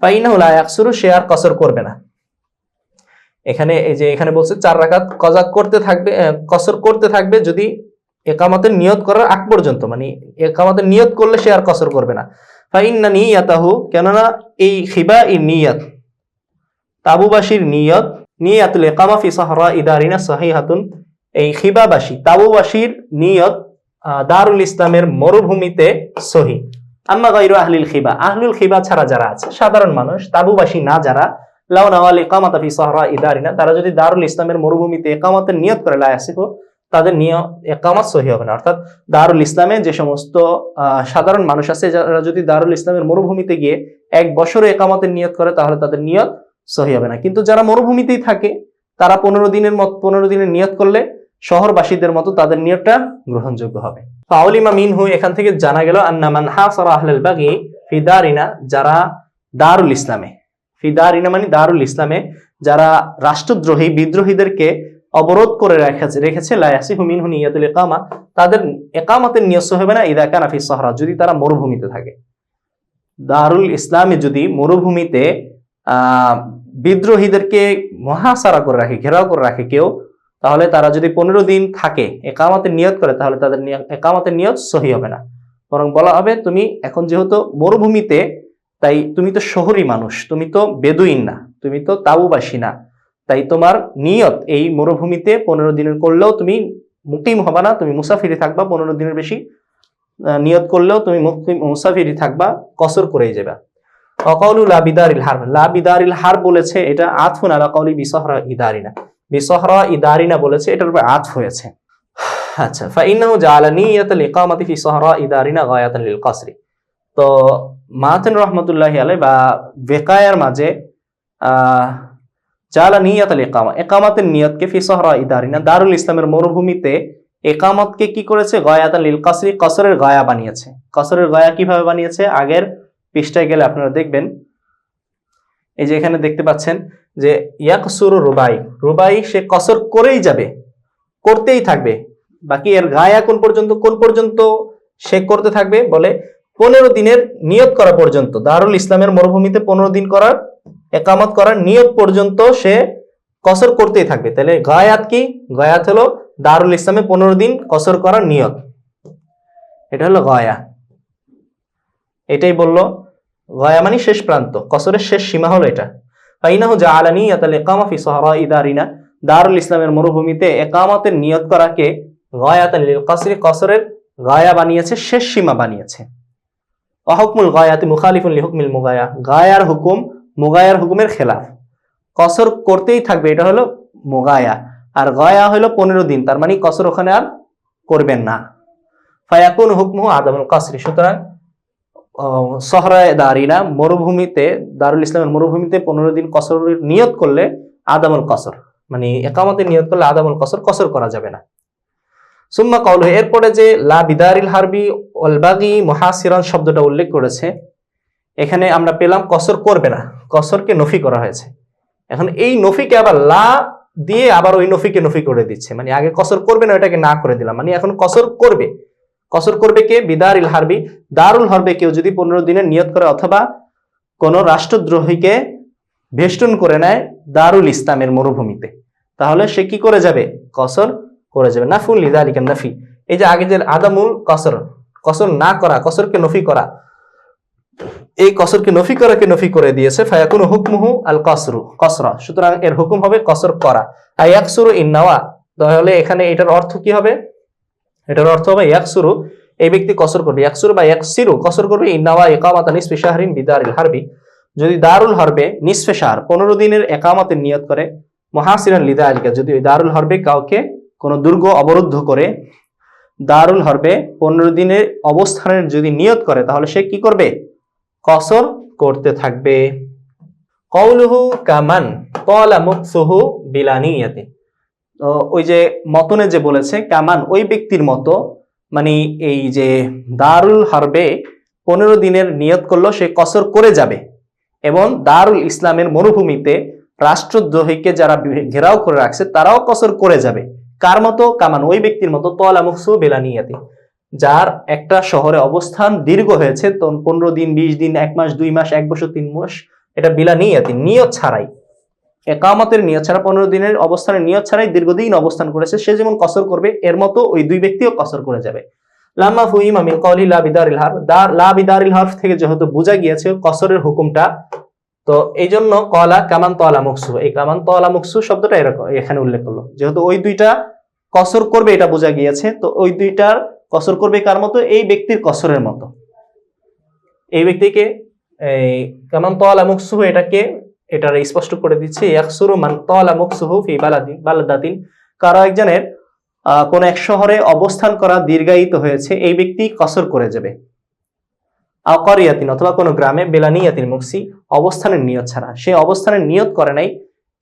ফাইনাহু লা ইয়াকসুরু, সে আর কসর করবে না। এখানে এই যে এখানে বলছে 4 রাকাত কজা করতে থাকবে, কসর করতে থাকবে যদি ইকামতের নিয়ত করার আগ পর্যন্ত, মানে ইকামতের নিয়ত করলে সে আর কসর করবে না। ফাইন্না নিয়াতাহু, কেননা এই খিবাই নিয়ত, তাবুবাসীর নিয়ত, নিয়াতুল ইকামা ফি সাহরা ইদারিনা সহিহাতুন, এই খিবাবাসী তাবুবাসীর নিয়ত দারুল ইসলামের মরুভূমিতে সহি। আম্মা গায়রু আহলিল খিবা, আহলুল খিবা ছাড়া যারা আছে, সাধারণ মানুষ, তাবুবাসী না যারা, লাউ নাওয়াল ইকামাতা ফি সাহরাই দারিনা, তারা যদি দারুল ইসলামের মরুভূমিতে ইকামতের নিয়ত করে লা ইয়াসিহু, তাদের ইকামত সহিহ হবে না। অর্থাৎ দারুল ইসলামে যে সমস্ত সাধারণ মানুষ আছে, যারা যদি দারুল ইসলামের মরুভূমিতে গিয়ে 1 বছরে ইকামতের নিয়ত করে, তাহলে তাদের নিয়ত সহিহ হবে না। কিন্তু যারা মরুভূমিতেই থাকে, তারা 15 দিনের নিয়ত করলে শহরবাসীদের মতো তাদের নিয়তটা গ্রহণযোগ্য হবে। ফাউলিমা মিনহু, এখান থেকে জানা গেল আন্না মান হাসারা আহলাল বাগি ফি দারিনা, যারা দারুল ইসলামে, ফি দারিনা মানে দারুল ইসলামে যারা রাষ্ট্রদ্রোহী বিদ্রোহীদেরকে অবরোধ করে রেখেছে লা ইয়াসিহু মিনহু নিয়াতুল ইকামা, তাদের ইকামতের নিয়ত হবে না ইদা কানা ফি সাহরা, যদি তারা মরুভূমিতে থাকে। দারুল ইসলামে যদি মরুভূমিতে বিদ্রোহীদেরকে মহাসারা করে রাখে, ঘেরাও করে রাখে কেউ, তাহলে তারা যদি 15 দিন থাকে ইকামতের নিয়ত করে, তাহলে তাদের ইকামতের নিয়ত সহি হবে না। বরং বলা হবে তুমি এখন যেহেতু মরুভূমিতে, তাই তুমি তো শহরী মানুষ, তুমি তো বেদুইন না, তুমি তো তাবুবাসী না, তাই তোমার নিয়ত এই মরুভূমিতে 15 দিনের করলেও তুমি মুকিম হবে না, তুমি মুসাফিরি থাকবা। 15 দিনের বেশি নিয়ত করলেও তুমি মুসাফিরি থাকবা, কসর করেই যাবে। অকাউলু লা বিদারিল হারব, লা বিদারিল হারব বলেছে, এটা আতফুন আলা কাউলি বিসহরা ইদারিনা, বিসহরা ইদারিনা বলেছে, এটার উপর আতফ হয়েছে। আচ্ছা, ফাইন্নাহু জাআলা নিয়াতাল ইকামাতি ফি সাহরা ইদারিনা গায়াতান লিল কসরি। তো মাতেন রহমতুল্লাহি আলাইহি বা বেকায়ার মাঝে জাআলা নিয়াতাল ইকামা, ইকামাতের নিয়তকে ফি সাহরা ইদারিনা দারুল ইসলামের মরুভূমিতে ইকামতকে কি করেছে, গায়াতান লিল কসরি, কসরের গায়া বানিয়েছে। কসরের গায়া কিভাবে বানিয়েছে, আগের পৃষ্ঠায় গেলে আপনারা দেখবেন, এই যে এখানে দেখতে পাচ্ছেন যে ইয়াকসুরু রুবাই, রুবাই সে কসর করেই যাবে, করতেই থাকবে। বাকি এর গায়া কোন পর্যন্ত সে করতে থাকবে, বলে 15 দিনের নিয়ত করা পর্যন্ত, দারুল ইসলামের মরুভূমিতে 15 দিন করার, ইকামত করার নিয়ত পর্যন্ত সে কসর করতেই থাকবে। তাহলে গায়াত কি, গায়াত হলো দারুল ইসলামে 15 দিন কসর করার নিয়ত, এটা হলো গায়া। এটাই বললো গায়া মানে শেষ প্রান্ত, কসরের শেষ সীমা হলো এটা। ফাইনাহু জাআলা নিয়াতাল ইকামা ফি সাহরা ইদারিনা, দারুল ইসলামের মরুভূমিতে ইকামতের নিয়ত করাকে গায়াতান লিল কসরি, কসরের গায়া বানিয়েছে, শেষ সীমা বানিয়েছে। ওয়া হুকমুল গায়াতি মুখালিফুন লিহুকমিল মুগায়া, গায়ার হুকুম মুগায়ার হুকুমের খেলাফ, কসর করতেই থাকবে, এটা হলো মুগায়া। আর গায়া হলো 15 দিন, তার মানে কসর ওখানে আর করবেন না। ফায়াকুন হুকমুহু আদামুল কসরি, সুতরাং সহরায় দারিনা মরুভূমিতে, দারুল ইসলামের মরুভূমিতে 15 দিন কসরের নিয়ত করলে আদামুল কসর, মানে ইকামতের নিয়ত করলে আদামুল কসর, কসর করা যাবে না। সুম্মা কাউলু, এরপরে যে লা বিদারিল হারবি ওয়াল বাগি মুহাসিরান শব্দটা উল্লেখ করেছে, এখানে আমরা পেলাম কসর করবে না, কসরকে নফি করা হয়েছে। এখন এই নফিকে আবার লা দিয়ে আবার ওই নফিকে নফি করে দিচ্ছে, মানে আগে কসর করবে না ওটাকে না করে দিলাম, মানে এখন কসর করবে। কসর করবে কে, বিদারিল হারবি, দারুল হারবে কেউ যদি 15 দিনের নিয়ত করে, অথবা কোন রাষ্ট্রদ্রোহীকে বেষ্টন করে নেয় দারুল ইসলামের মরুভূমিতে, তাহলে সে কি করে যাবে, কসর করে যাবে। নাফুল লিযালিকা নাফি, এই যে আগে যে আদামুল কসর, কসর না করা, কসরকে নফি করা, এই কসরকে নফি করাকে নফি করে দিয়েছে। ফায়াকুনু হুকমুহু আল কসরু কসরা, সুতরাং এর হুকুম হবে কসর করা। আয়াকসুরু ইন্নাওয়া, তাহলে এখানে এটার অর্থ কি হবে, এটার অর্থ হবে ইয়াকসুরু, এই ব্যক্তি কসর করবে, ইয়াকসুরু বা ইয়াকসিরু কসর করবে, ইন্নাওয়া ইকামাতা নিসফি শাহরিন বিদারিল হারবি, যদি দারুল হরবে নিসফে শাহর 15 দিনের ইকামতের নিয়ত করে, মুহাসিরান লিযালিকা, যদি ওই দারুল হরবে কাউকে কোন দুর্গ অবরুদ্ধ করে, দারুল হরবে 15 দিনের অবস্থানের যদি নিয়ত করে, তাহলে সে কি করবে, কসর করতে থাকবে। কওলুহু কামান তালা মুকসুহু বিলা নিয়াতি, তো ওই যে মতনে যে বলেছে কামান ওই ব্যক্তির মতো, মানে এই যে দারুল হারবে 15 দিনের নিয়ত করলো সে কসর করে যাবে, এবং দারুল ইসলামের মরুভূমিতে রাষ্ট্রদ্রোহীকে যারা ঘেরাও করে রাখছে তারাও কসর করে যাবে। কার মতো, কামান ওই ব্যক্তির মতো, তালা মুকসুহু বিলা নিয়াতি, যার একটা শহরে অবস্থান দীর্ঘ হয়েছে, তো 15 দিন 20 দিন 1 মাস 2 মাস 1 বছর 3 মাস, এটা বিলা নিয়াতি, নিয়ত ছাড়াই, ইকামতের নিয়ত ছাড়া 15 দিনের অবস্থানের নিয়ত ছাড়াই দীর্ঘদিন অবস্থান করেছে, সে যেমন কসর করবে এর মতো ওই দুই ব্যক্তিও কসর করে যাবে। লাম্মা ফুহিমা মিন কাউলি লা বিদারিল হারফ, লা বিদারিল হারফ থেকে যেহেতু বোঝা গিয়েছে কসরের হুকুমটা, তো এই জন্য কলা কামান তালা মুকসু, এই কামান তালা মুকসু শব্দটা এরকম এখানে উল্লেখ করলো, যেহেতু ওই দুইটা কসর করবে এটা বোঝা গিয়েছে, তো ওই দুইটার কসর করবে কার মতো, এই ব্যক্তির কসরের মতো। এই ব্যক্তিকে এই কামান তালা মুকসু, এটাকে এটার স্পষ্ট করে দিচ্ছে, ইয়াকসুরু মান তালা মুকসুহু ফি বালাদাতিন, কারো একজনের কোন এক শহরে অবস্থান করা দীর্ঘায়িত হয়েছে, এই ব্যক্তি কসর করে যাবে। আও করিয়াতিন, অথবা কোনো গ্রামে, বেলানিয়াতিন মুকসি, অবস্থানের নিয়ত ছাড়া, সে অবস্থানের নিয়ত করে নাই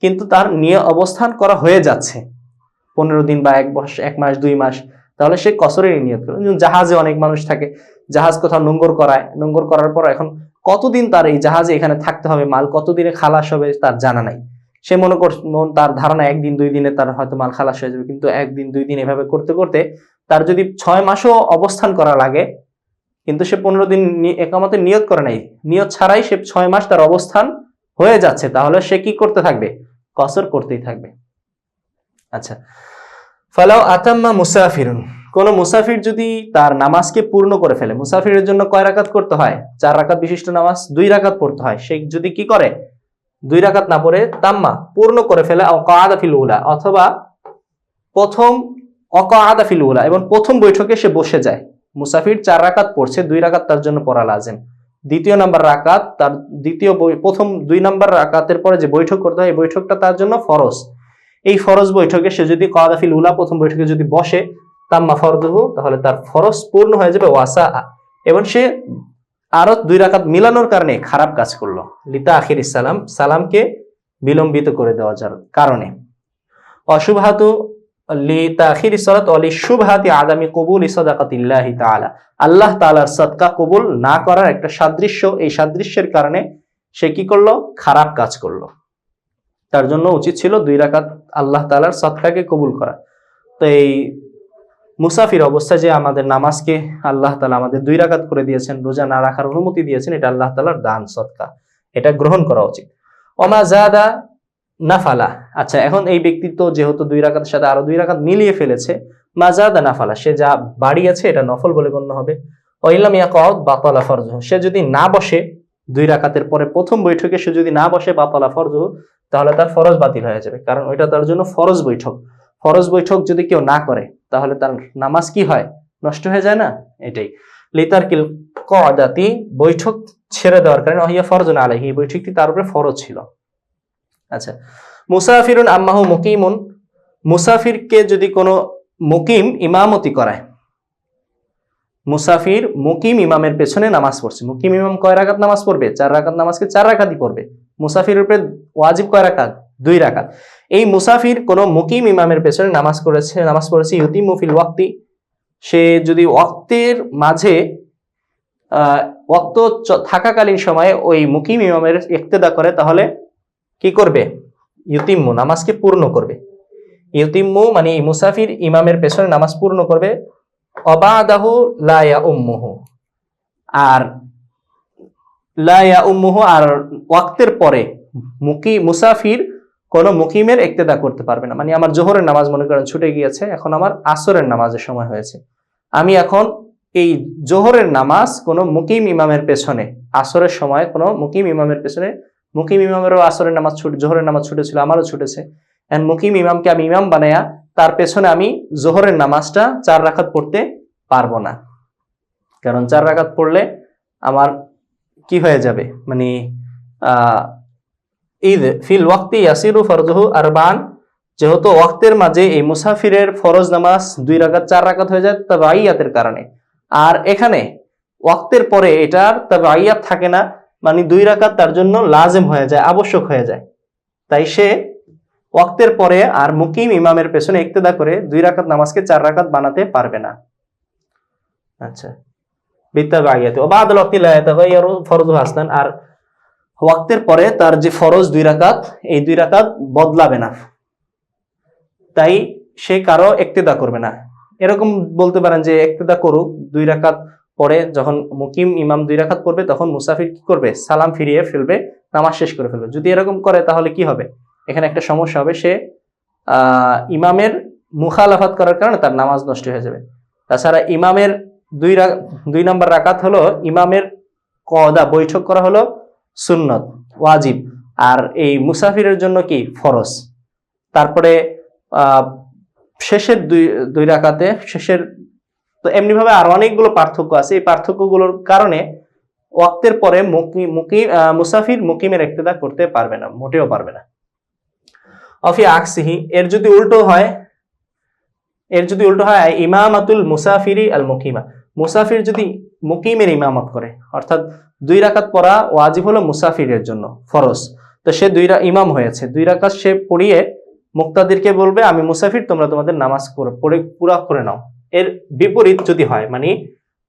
কিন্তু তার অবস্থান করা হয়ে যাচ্ছে 15 দিন বা 1 মাস 2 মাস, তাহলে সে কসরের নিয়ত করে। জাহাজে অনেক মানুষ থাকে, জাহাজ কোথাও নোঙ্গর করায়, নোঙ্গর করার পর এখন কতদিন তার এই জাহাজে এখানে থাকতে হবে, মাল কতদিনে খালাস হবে তার জানা নাই, সে তার ধারণা 1 দিন 2 দিনে তার হয়তো মাল খালাস হয়ে যাবে, কিন্তু 1 দিন 2 দিন এভাবে করতে করতে তার যদি 6 মাসও অবস্থান করা লাগে, কিন্তু সে 15 দিন একামতের নিয়ত করে নাই, নিয়ত ছাড়াই সে 6 মাস তার অবস্থান হয়ে যাচ্ছে, তাহলে সে কি করতে থাকবে? কসর করতেই থাকবে। আচ্ছা, ফালাউ আতাম্মা মুসাফিরুন, কোন মুসাফির যদি তার নামাজকে পূর্ণ করে ফেলে, মুসাফিরের জন্য কয় রাকাত করতে হয়? 4 রাকাত বিশিষ্ট নামাজ 2 রাকাত পড়তে হয়, সে যদি কি করে 2 রাকাত না পড়ে তাম্মা পূর্ণ করে ফেলে, আওকাআদা ফিল উলা, অথবা প্রথম আওকাআদা ফিল উলা, এবং প্রথম বৈঠকে সে বসে যায়। মুসাফির 4 রাকাত পড়ছে, 2 রাকাত তার জন্য পড়া লাজিম, দ্বিতীয় নাম্বার রাকাত তার প্রথম 2 নাম্বার রাকাতের পরে যে বৈঠক করতে হয় এই বৈঠকটা তার জন্য ফরজ। এই ফরজ বৈঠকে সে যদি কাদা ফিল উলা, প্রথম বৈঠকে যদি বসে, তাম্মা ফরদুহু, তাহলে তার ফরজ পূর্ণ হয়ে যাবে, ওয়াসা, এবং সে আরো 2 রাকাত মিলানোর কারণে খারাপ কাজ করলো, লিতা আখির সালাম, সালামকে বিলম্বিত করে দেওয়ার কারণে। অশুভাতু লিতাখির সালাত ওয়া লিশুবহাতি আদামি কবুল সাদাকাতিল্লাহি তাআলা, আল্লাহ তাআলার সাদকা কবুল না করার একটা সাদৃশ্য, এই সাদৃশ্যের কারণে সে কি করলো? খারাপ কাজ করলো। তার জন্য উচিত ছিল 2 রাকাত আল্লাহ তাআলার সাদকাকে কবুল করা। তো এই মুসাফির অবস্থায় যে আমাদের নামাজকে আল্লাহ তাআলা আমাদের 2 রাকাত করে দিয়েছেন, রোজা না রাখার অনুমতি দিয়েছেন, এটা আল্লাহ তাআলার দান সদকা, এটা গ্রহণ করা উচিত। ওমা জাদা নাফালা, আচ্ছা এখন এই ব্যক্তি তো যেহেতু 2 রাকাতের সাথে আরো 2 রাকাত মিলিয়ে ফেলেছে, মাজাদা নাফালা, সে যা বাড়িয়েছে এটা নফল বলে গণ্য হবে। ওয়াইলাম ইয়াকাউদ বাতালা ফরজুহু, সে যদি না বসে 2 রাকাতের পরে প্রথম বৈঠকে সে যদি না বসে, বাতালা ফরজুহু, তাহলে তার ফরজ বাতিল হয়ে যাবে, কারণ ওইটা তার জন্য ফরজ বৈঠক। ফরজ বৈঠক যদি কেউ না করে তাহলে তার নামাজ কি হয়? নষ্ট হয়ে যায় না? এটাই লিতারকিল কদাতি, বৈঠক ছেড়ে দেওয়ার কারণে, ওহিয়া ফরজুন আলাইহি, এই বৈঠকটি তার উপরে ফরজ ছিল। আচ্ছা, মুসাফিরুন আম্মাহু মুকিমুন, মুসাফিরকে যদি কোনো মুকিম ইমামতি করায়, মুসাফির মুকিম ইমামের পেছনে নামাজ পড়ছে, মুকিম ইমাম কয় রাকাত নামাজ পড়বে? 4 রাকাত, নামাজকে 4 রাকাতই পড়বে। মুসাফিরের উপরে ওয়াজিব কয় রাকাত? 2 রাকাত। এই মুসাফির কোন মুকিম ইমামের পেছনে নামাজ পড়েছে ইউতিমু ফিল ওয়াক্তি, সে যদি ওয়াক্তের মাঝে ওয়াক্ত থাকাকালীন সময়ে ওই মুকিম ইমামের ইক্তেদা করে, তাহলে কি করবে? ইউতিম্মু, নামাজকে পূর্ণ করবে। ইউতিম্মু মানে মুসাফির ইমামের পেছনে নামাজ পূর্ণ করবে। অবাদাহু লা ইয়াউম্মুহু, আর লা ইয়াউম্মুহু, আর ওয়াক্তের পরে মুসাফির কোন মুকিমের ইক্তেদা করতে পারবে না। মানে আমার জোহরের নামাজ মনে করেন ছুটে গিয়েছে, এখন আমার আসরের নামাজের সময় হয়েছে, আমি এখন এই জোহরের নামাজ কোন মুকিম ইমামের পেছনে, আসরের সময় কোন মুকিম ইমামের পেছনে, মুকিম ইমামেরও আসরের নামাজ জোহরের নামাজ ছুটেছিল, আমারও ছুটেছে, এখন মুকিম ইমামকে আমি ইমাম বানায়া তার পেছনে আমি জোহরের নামাজটা 4 রাকাত পড়তে পারবো না, কারণ 4 রাকাত পড়লে আমার কি হয়ে যাবে? মানে ঈদ ফিল ওয়াক্তি ইয়াসিরু ফরজুহু আরবান, যেহেতু ওয়াক্তের মাঝে এই মুসাফিরের ফরজ নামাজ 2 রাকাত 4 রাকাত হয়ে যায় তাবাইয়াতের কারণে, আর এখানে ওয়াক্তের পরে এটার তাবাইয়াত থাকে না, মানে 2 রাকাত তার জন্য লাজিম হয়ে যায়, আবশ্যক হয়ে যায়, তাই সে ওয়াক্তের পরে আর মুকিম ইমামের পেছনে ইক্তেদা করে 2 রাকাত নামাজকে 4 রাকাত বানাতে পারবে না। আচ্ছা, বিতাবাইয়াতি ওয়া বাদাল ওয়াক্তি লা ইয়াতাগায়্যারু ফরজু হাসান, আর ওয়াক্তের পরে তার যে ফরজ 2 রাকাত, এই 2 রাকাত বদলাবে না, তাই সে কারো ইক্তেদা করবে না। এরকম বলতে পারেন যে ইক্তেদা করুক, 2 রাকাত পরে যখন মুকিম ইমাম 2 রাকাত পড়বে তখন মুসাফির কি করবে? সালাম ফিরিয়ে ফেলবে, নামাজ শেষ করে ফেলবে। যদি এরকম করে তাহলে কি হবে? এখানে একটা সমস্যা হবে, সে ইমামের মুখালাফাত করার কারণে তার নামাজ নষ্ট হয়ে যাবে। তাছাড়া ইমামের 2 নম্বর রাকাত হলো ইমামের কদা, বৈঠক করা হলো সুন্নত ওয়াজিব, আর এই মুসাফিরের জন্য কি? ফরজ। তারপরে শেষের 2 রাকাতে শেষের, তো এমনি ভাবে আর অনেকগুলো পার্থক্য আছে, এই পার্থক্যগুলোর কারণে ওয়াক্তের পরে মুসাফির মুকিমের ইক্তেদা করতে পারবে না, মোটেও পারবে না। অফি আকসিহি, এর যদি উল্টো হয় ইমামাতুল মুসাফিরি আল মুকিমা, মুসাফির যদি মুকিমের ইমামত করে, অর্থাৎ 2 রাকাত পড়া ওয়াজিব হলো মুসাফিরের জন্য ফরজ, তো সে 2 ইমাম হয়েছে, 2 রাকাত সে পড়িয়ে মুক্তাদিরকে বলবে আমি মুসাফির, তোমরা তোমাদের নামাজ পড়ে পুরা করে নাও। এর বিপরীত যদি হয়, মানে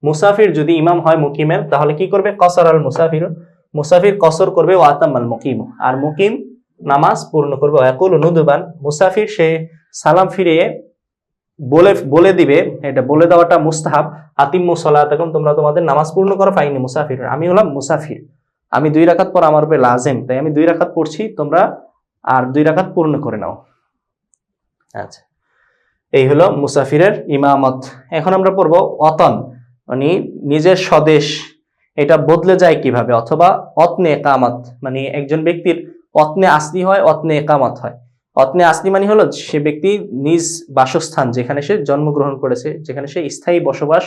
মুসাফির যদি ইমাম হয় মুকিমের, তাহলে কি করবে? কসর আল মুসাফির, মুসাফির কসর করবে, ওয়াতাম আল মুকিম, আর মুকিম নামাজ পূর্ণ করবে। ওয়াকুল নুদবান, মুসাফির সে সালাম ফিরিয়ে বলে দিবে, এটা বলে দেওয়াটা মুস্তাহাব, আতিম্মু সালাতাকুম, তোমরা তোমাদের নামাজ পূর্ণ করো, ফাইনি মুসাফির, আমি হলাম মুসাফির, আমি 2 রাকাত পর আমার উপরে লাজেম, তাই আমি 2 রাকাত পড়ছি, তোমরা আর 2 রাকাত পূর্ণ করে নাও। আচ্ছা, এই হলো মুসাফিরের ইমামত। এখন আমরা পড়বো অতন, মানে নিজের স্বদেশ, এটা বদলে যায় কিভাবে, অথবা অতনে একামত, মানে একজন ব্যক্তির অতনে আসলি হয়, অতনে একামত হয়। অতনে আসলি মানে হলো সে ব্যক্তি নিজ বাসস্থান, যেখানে সে জন্মগ্রহণ করেছে, যেখানে সে স্থায়ী বসবাস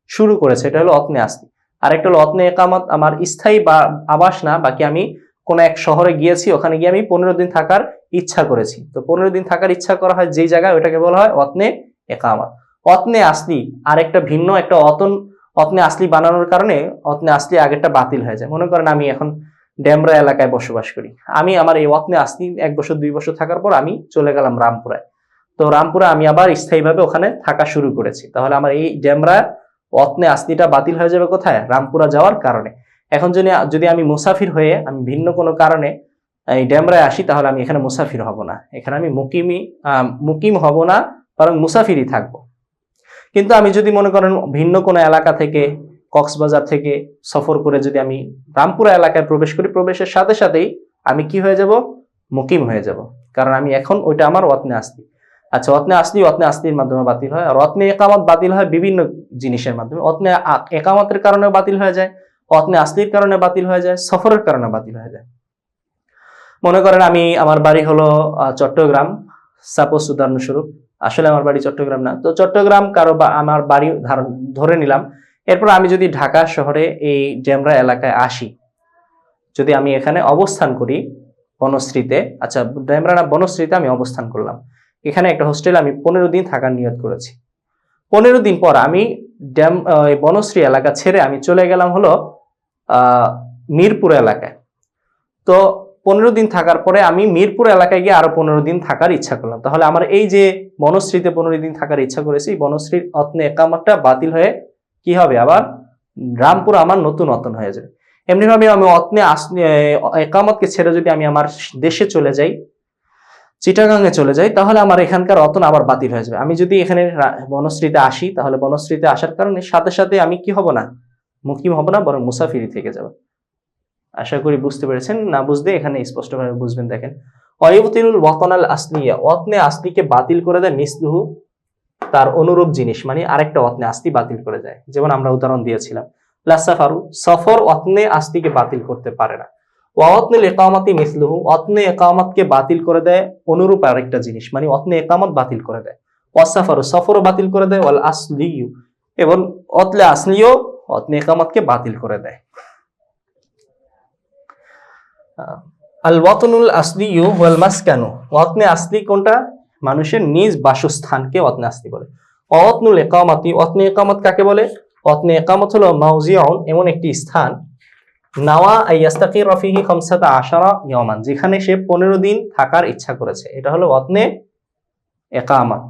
শুরু করেছে, এটা হলো অতনে আসলি। আর একটা হলো অতনে একামত, আমার স্থায়ী আবাস না, বাকি আমি কোন এক শহরে গিয়েছি, ওখানে গিয়ে আমি 15 দিন থাকার ইচ্ছা করেছি, তো 15 দিন থাকার ইচ্ছা করা হয় যেই জায়গায়, ওটাকে বলা হয় অতনে একামত। অতনে আসলি আর একটা ভিন্ন, একটা অতনে আসলি বানানোর কারণে অতনে আসলি আগেরটা বাতিল হয়ে যায়। মনে করেন আমি এখন ডেমরা এলাকায় বসবাস করি, আমি আমার এই অতনে আসলি 1 বছর 2 বছর থাকার পর আমি চলে গেলাম রামপুরায়, তো রামপুরে আমি আবার স্থায়ীভাবে ওখানে থাকা শুরু করেছি, তাহলে আমার এই ডেমরা অতনে আসলিটা বাতিল হয়ে যাবে কোথায়? রামপুরা যাওয়ার কারণে। এখন যদি আমি মুসাফির হয়ে আমি ভিন্ন কোনো কারণে এই ডেমরায় আসি, তাহলে আমি এখানে মুসাফির হব না, এখানে আমি মুকিম হব না, বরং মুসাফিরই থাকবো। কিন্তু আমি যদি মনে করেন ভিন্ন কোনো এলাকা থেকে, কক্সবাজার থেকে সফর করে যদি আমি রামপুরা এলাকায় প্রবেশ করি, প্রবেশের সাথে সাথেই আমি কি হয়ে যাব? মুকিম হয়ে যাব, কারণ আমি এখন ওইটা আমার ওয়াতনে আসলি। আচ্ছা, অতনে আসলির মাধ্যমে বাতিল হয়, আর অতনে একামত বাতিল হয় বিভিন্ন জিনিসের মাধ্যমে। অতনে একামতের কারণে বাতিল হয়ে যায়, অতনে আসলির কারণে বাতিল হয়ে যায়, সফরের কারণে বাতিল হয়ে যায়। মনে করেন আমার বাড়ি হলো চট্টগ্রাম, সাপোজ উদাহরণস্বরূপ, আসলে আমার বাড়ি চট্টগ্রাম না, তো চট্টগ্রাম কারো বা আমার বাড়ি ধরে নিলাম। এরপর আমি যদি ঢাকা শহরে এই ডেমরা এলাকায় আসি, যদি আমি এখানে অবস্থান করি বনশ্রীতে, আচ্ছা ডেমরা না বনশ্রীতে আমি অবস্থান করলাম, এখানে একটা হোস্টেল আমি 15 দিন থাকার নিয়ত করেছি। 15 দিন পর আমি বনশ্রী এলাকা ছেড়ে আমি চলে গেলাম হলো মিরপুর এলাকায়। তো 15 দিন থাকার পরে আমি মিরপুর এলাকায় গিয়ে আরো 15 দিন থাকার ইচ্ছা করলাম, তাহলে আমার এই যে বনশ্রীতে 15 দিন থাকার ইচ্ছা করেছি, বনশ্রীর অতনে একামতটা বাতিল হয়ে কি হবে? আবার রামপুর আমার নতুন অতন হয়ে যাবে। এমনি ভাবে আমি অতনে একামতকে ছেড়ে যদি আমি আমার দেশে চলে যাই, চিটাগাঙে চলে যাই, তাহলে আমার এখানকার অতন আবার বাতিল হয়ে যাবে। আমি যদি এখানে বনশ্রীতে আসি, তাহলে বনশ্রীতে আসার কারণে সাথে সাথে আমি কি হব না? মুকিম হব না, বরং মুসাফিরি থেকে যাব। আশা করি বুঝতে পেরেছেন, না বুঝলে এখানে স্পষ্টভাবে বুঝবেন। দেখেন, ওয়ায়ুবতিলুল ওয়াতনাল আসলিয়া, ওয়াতনে আসলিকে বাতিল করে দেয় মিসলুহু, তার অনুরূপ জিনিস, মানে আরেকটা ওয়াতনে আসলি বাতিল করে দেয়। যেমন আমরা উদাহরণ দিয়েছিলাম, লা সাফারু, সফর ওয়াতনে আসলিকে বাতিল করতে পারে না। ওয়াতনুল ইকামাতি মিসলুহু, ওয়াতনে ইকামতকে বাতিল করে দেয় অনুরূপ আরেকটা জিনিস, মানে ওয়াতনে ইকামত বাতিল করে দেয়। ওয়াসাফারু, সফরও বাতিল করে দেয়। ওয়াল আসলিয়ু, এবং ওয়াতলে আসলিও ওয়াতনে ইকামতকে বাতিল করে দেয়। আল ওয়াতনুল আসলিয়ু ওয়াল মাসকানু, ওয়াতনে আসলি কোনটা? মানুষের নিজ বাসস্থানকে ওয়াতনে আসলি বলে। ওয়াতনুল ইকামাতি, ওয়াতনে ইকামত কাকে বলে? ওয়াতনে ইকামত হলো মাউজিউন, এমন একটি স্থান, নাওয়া আইয়াস্তাকিরা ফিহি 15 ইয়াওমান, যেখানে সে 15 দিন থাকার ইচ্ছা করেছে, এটা হলো ওয়াতনে ইকামত।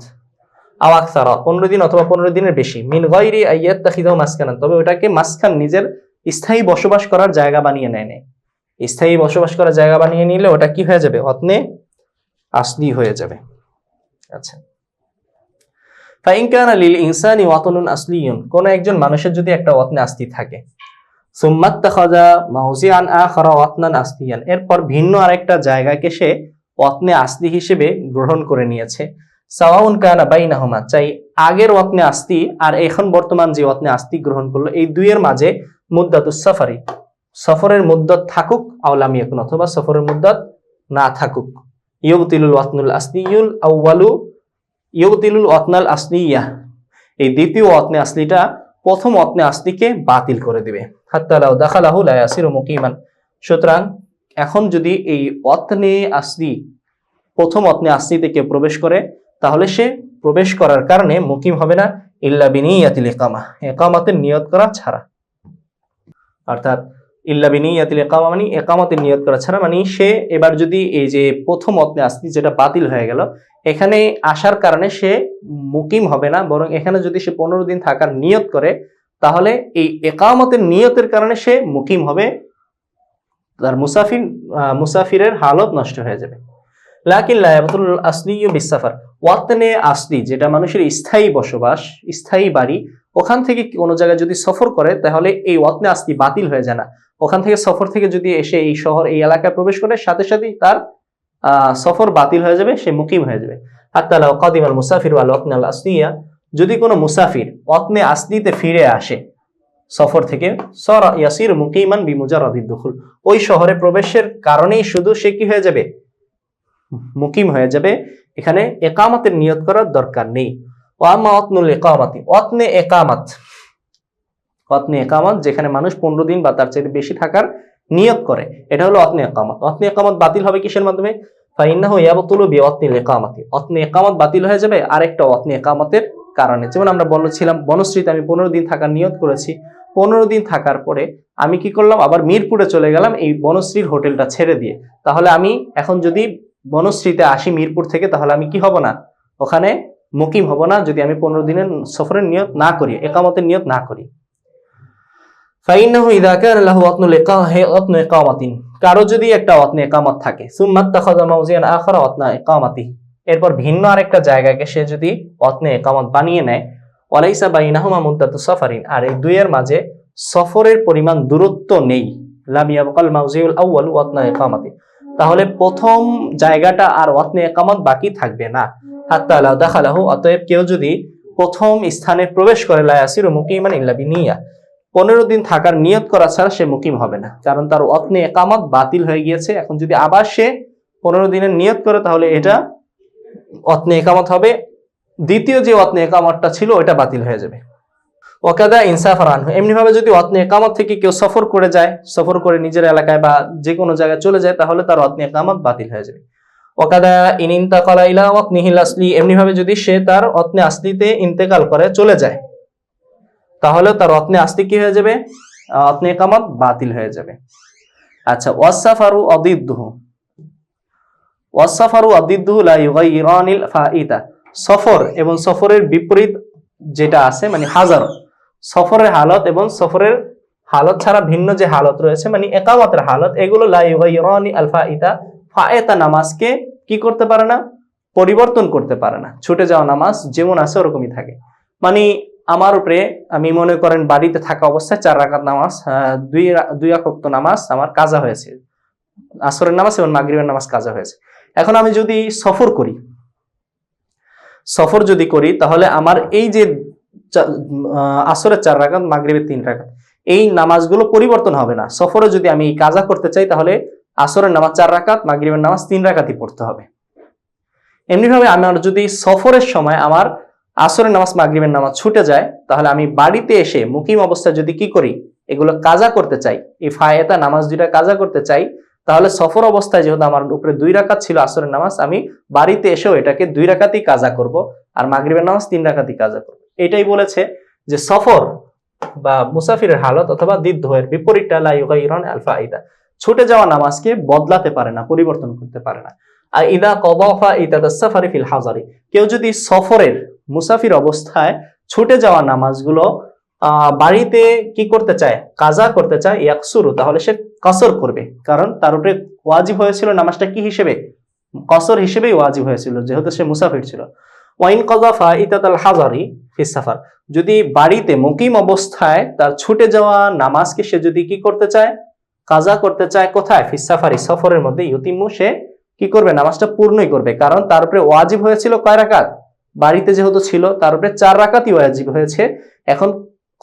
আও আকসারা, 15 দিন অথবা 15 দিনের বেশি। মিন গায়রি আইয়াত্তাখিযু মাসকানান, তবে ওটাকে মাসকান, নিজের স্থায়ী বসবাস করার জায়গা বানিয়ে নেয়। স্থায়ী বসবাস করার জায়গা বানিয়ে নিলে ওটা কি হয়ে যাবে? ওয়াতনে আসলি হয়ে যাবে। আচ্ছা, ফাইন কানা লিল ইনসানি ওয়াতনুন আসলিয়ুন, কোন একজন মানুষের যদি একটা ওয়াতনে আসলি থাকে, সুম্মাত্তাখাযা মাউজিআন আখারা ওয়াতনান আসলিয়ান, এরপর ভিন্ন আরেকটা জায়গাকে সে ওয়াতনে আসলি হিসেবে গ্রহণ করে নিয়েছে, সাওয়াউন কানা বাইনাহুমা, চাই আগের ওয়াতনে আসলি আর এখন বর্তমান যে ওয়াতনে আসলি গ্রহণ করলো, এই দুইয়ের মাঝে মুদ্দাতুস সাফারি, সফরের মুদ্দত থাকুক, আওলাম ইয়াকুন, অথবা সফরের মুদ্দত না থাকুক। ইউবতিলুল ওয়াতনুল আসলিয়ুল আউয়ালু ইউবতিলুল ওয়াতনাল আসলিয়াহ, এই দ্বিতীয় ওয়াতনে আসলিটা প্রথম অতনে আসলিকে বাতিল করে দিবে। হাত্তা লাউ দাখালাহু লা ইয়াসিরু মুকিমান। সুতরাং এখন যদি এই অতনে আসলি প্রথম অতনে আসলিতে কেউ প্রবেশ করে, তাহলে সে প্রবেশ করার কারণে মুকিম হবে না, ইল্লা বিনিয়াতিল ইকামা, ইকামতের নিয়ত করা ছাড়া। অর্থাৎ ইল্লা বিনিয়াতিল ইকামা মানে ইকামতের নিয়ত করা ছাড়া, মানে সে এবার যদি এই যে প্রথম অতনে আসলি যেটা বাতিল হয়ে গেল, এখানে আসার কারণে সে মুকিম হবে না, বরং এখানে যদি সে 15 দিন থাকার নিয়ত করে, তাহলে এই ইকামতের নিয়তের কারণে সে মুকিম হবে, তার মুসাফিরের হালত নষ্ট হয়ে যাবে। লাকিন লা ইয়াবতুল আসলিয়্যু বিসসাফার, ওয়াতনে আসলি যেটা মানুষের স্থায়ী বসবাস, স্থায়ী বাড়ি, ওখান থেকে কোনো জায়গায় যদি সফর করে, তাহলে এই ওয়াতনে আসলি বাতিল হয়ে যায় না। ওখান থেকে সফর থেকে যদি এসে এই শহর এই এলাকায় প্রবেশ করে, সাথে সাথেই তার সফর বাতিল হয়ে যাবে, সে মুকিম হয়ে যাবে। হাত্তা লাউ কাদিমাল মুসাফিরু আল ওয়াতনে আল আসলিয়া, যদি কোনো মুসাফির ওয়াতনে আসলিতে ফিরে আসে সফর থেকে, সারা ইয়াসির মুকিমান বিমুজারাদিদ দুখুল, ওই শহরে প্রবেশের কারণেই শুধু সে কি হয়ে যাবে, মুকিম হয়ে যাবে, এখানে ইকামতের নিয়ত করার দরকার নেই। ওয়া আম্মা ওয়াতনুল ইকামাতি, ওয়াতনে ইকামাত, ওয়াতনে ইকামাত যেখানে মানুষ 15 দিন বা তার চেয়ে বেশি থাকার নিয়ত করে, এটা হলো ওয়াতনে ইকামাত। ওয়াতনে ইকামাত বাতিল হবে কিসের মাধ্যমে? ফাইন্নাহু ইয়াবতুলু বিওয়াতনিল ইকামাতি, ওয়াতনে ইকামাত বাতিল হয়ে যাবে আরেকটা ওয়াতনে ইকামাতের কারণে। যেমন আমরা বলেছিলাম বনশ্রীতে আমি 15 দিন থাকার নিয়ত করেছি, 15 দিন থাকার পরে আমি কি করলাম, আবার মিরপুরে চলে গেলাম এই বনশ্রীর হোটেলটা ছেড়ে দিয়ে, তাহলে আমি এখন যদি বনশ্রীতে আসি মিরপুর থেকে, তাহলে আমি কি হব না, ওখানে মুকিম হব না, যদি আমি 15 দিনের সফরের নিয়ত না করি, ইকামতের নিয়ত না করি। ফাইন্নাহু ইযা কানা লাহু ওয়াতনুল ইকামাতিন, কারো যদি একটা ওয়াতনে ইকামত থাকে, সুম্মা ইত্তাখাযা মাওজিয়ান আখারা ওয়াতনা ইকামাতি, এরপর ভিন্ন আরেকটা জায়গাকে সে যদি ওয়াতনে ইকামত বানিয়ে নেয়, ওয়ালাইসা বাইনাহুমা মুদ্দাতু সাফারিন, আর এই দুইয়ের মাঝে সফরের পরিমাণ দূরত্ব নেই, লাম ইয়াবকাল মাওজিউল আউয়াল ওয়াতনা ইকামাতি, তাহলে প্রথম জায়গাটা আর ওয়াতনে ইকামত বাকি থাকবে না। হাত্তা লাউ দাখালাহু, অতএব কেউ যদি প্রথম স্থানে প্রবেশ করে, লা ইয়াসিরু মুকিমান ইল্লা বিনিয়া, 15 দিন থাকার নিয়ত করা ছাড়া সে মুকিম হবে না, কারণ তার ওয়াতনে ইকামত বাতিল হয়ে গিয়েছে। এখন যদি আবার সে 15 দিনের নিয়ত করে, তাহলে এটা ওয়াতনে ইকামত হবে, দ্বিতীয় যে ওয়াতনে ইকামতটা ছিল ওটা বাতিল হয়ে যাবে। ওয়াকাদা ইনসাফার আনহু, এমনি ভাবে যদি ওয়াতনে ইকামত থেকে কেউ সফর করে যায়, সফর করে নিজের এলাকায় বা যে কোনো জায়গায় চলে যায়, তাহলে তার ওয়াতনে ইকামত বাতিল হয়ে যাবে। ওয়াকাদা ইন ইনতাকালা ইলা ওয়াতনিহিল আসলি, এমনি ভাবে যদি সে তার ওয়াতনে আসলিতে ইন্তেকাল করে চলে যায়, তাহলে তার ওয়াতনে আসলি কি হয়ে যাবে, ওয়াতনে ইকামত বাতিল হয়ে যাবে। আচ্ছা, ওয়াসসাফারু আদিদ্দুহু, ওয়াসসাফারু আদিদ্দুহু লা ইউগাইরানিল ফাইতা, সফর এবং সফরের বিপরীত যেটা আছে, মানে হাজার, সফরের হালত এবং সফরের হালত ছাড়া ভিন্ন যে হালত রয়েছে, মানে ইকামতের হালত, এগুলো লা ইউগাইরানি আল ফাইতা, ফায়েতা নামাজকে কি করতে পারে না, পরিবর্তন করতে পারে না। ছুটে যাওয়া নামাজ যেমন আছে ওরকমই থাকে। মানে আমার উপরে, আমি মনে করেন বাড়িতে থাকা অবস্থায় 4 রাকাত নামাজ, দুই ওয়াক্ত নামাজ আমার কাজা হয়েছে, আসরের নামাজ এবং মাগরিবের নামাজ কাজা হয়েছে। এখন আমি যদি সফর যদি করি, তাহলে আমার এই যে আসরের 4 রাকাত, মাগরিবের 3 রাকাত, এই নামাজগুলো পরিবর্তন হবে না। সফরে যদি আমি কাজা করতে চাই, তাহলে আসরের নামাজ 4 রাকাত, মাগরিবের নামাজ 3 রাকাতই পড়তে হবে। এমনিভাবে আমার যদি সফরের সময় আমার আসরের নামাজ মাগরিবের নামাজ ছুটে যায়, তাহলে আমি বাড়িতে এসে মুকিম অবস্থায় যদি কি করি, এগুলো কাজা করতে চাই, এই ফায়েতা নামাজ দুইটা কাজা করতে চাই, তাহলে সফর অবস্থায় যেহেতু আমার উপরে 2 রাকাত ছিল আসরের নামাজ, আমি বাড়িতে এসেও এটাকে 2 রাকাতই কাজা করব, আর মাগরিবের নামাজ 3 রাকাতই কাজা করব। এটাই বলেছে যে সফর বা মুসাফিরের হালত অথবা দিদ্দুহের বিপরীতটা লা ইউগাইরান আল ফাইদা, ছুটে যাওয়া নামাজকে বদলাতে পারে না, পরিবর্তন করতে পারে না। আর ইদা কদা ফাইতাতাস সাফারি ফিল হাজারি, কেউ যদি সফরের মুসাফির অবস্থায় ছুটে যাওয়া নামাজগুলো বাড়িতে কি করতে চায়, কাজা করতে চায়, ইয়াকসুরু, তাহলে সে কসর করবে, কারণ তার উপরে ওয়াজিব হয়েছিল নামাজটা কি হিসেবে, কসর হিসেবেই ওয়াজিব হয়েছিল, যেহেতু সে মুসাফির ছিল। ওয়াইন কযা ফাইতাতাল হাজারি ফিস সাফার, যদি বাড়িতে মুকিম অবস্থায় তার ছুটে যাওয়া নামাজকে সে যদি কি করতে চায়, কাজা করতে চায়, কোথায়, ফিস সাফারি, সফরের মধ্যে, ইউতিমু, সে কি করবে, নামাজটা পূর্ণই করবে, কারণ তার উপরে ওয়াজিব হয়েছিল কয় রাকাত, বাড়িতে যেহেতু ছিল তার উপরে 4 রাকাতই ওয়াজিব হয়েছে। এখন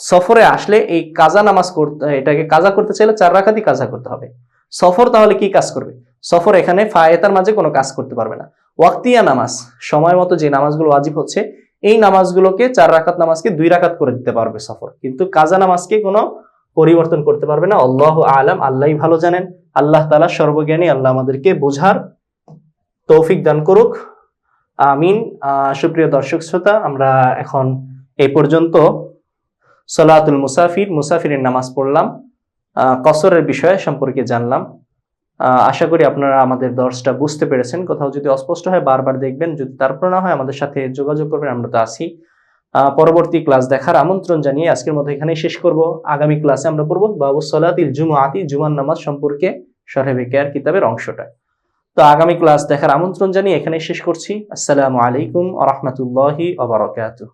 সফরে আসলে এই কাজা নামাজ করতে, এটাকে কাজা করতে চাইলে 4 রাকাতই কাজা করতে হবে। সফর তাহলে কি কাজ করবে, সফর এখানে ফায়েতার মাঝে কোনো কাজ করতে পারবে না। ওয়াক্তিয়া নামাজ, সময় মতো যে নামাজগুলো ওয়াজিব হচ্ছে, এই নামাজগুলোকে 4 রাকাত নামাজকে 2 রাকাত করে দিতে পারবে সফর, কিন্তু কাজা নামাজকে কোনো পরিবর্তন করতে পারবে না। আল্লাহু আলাম, আল্লাহই ভালো জানেন। আল্লাহ তাআলা সর্বজ্ঞানী, আল্লাহ আমাদেরকে বোঝার তৌফিক দান করুক, আমিন। সুপ্রিয় দর্শক শ্রোতা, আমরা এখন এই পর্যন্ত সলাতুল মুসাফিরের নামাজ পড়লাম, কসরের বিষয় সম্পর্কে জানলাম। আশা করি আপনারা আমাদের দর্শটা বুঝতে পেরেছেন। কোথাও যদি অস্পষ্ট হয় বারবার দেখবেন, যদি তারপর না হয় আমাদের সাথে যোগাযোগ করবেন, আমরা তো আছি। পরবর্তী ক্লাস দেখার আমন্ত্রণ জানিয়ে আজকের মতো এখানেই শেষ করব। আগামী ক্লাসে আমরা পড়ব বাবু সলাতিল জুমআতি, জুমার নামাজ সম্পর্কে শরহে বিকার কিতাবের অংশটা। তো আগামী ক্লাস দেখার আমন্ত্রণ জানিয়ে এখানেই শেষ করছি। আসসালামু আলাইকুম ওয়া রাহমাতুল্লাহি ওয়া বারাকাতুহু।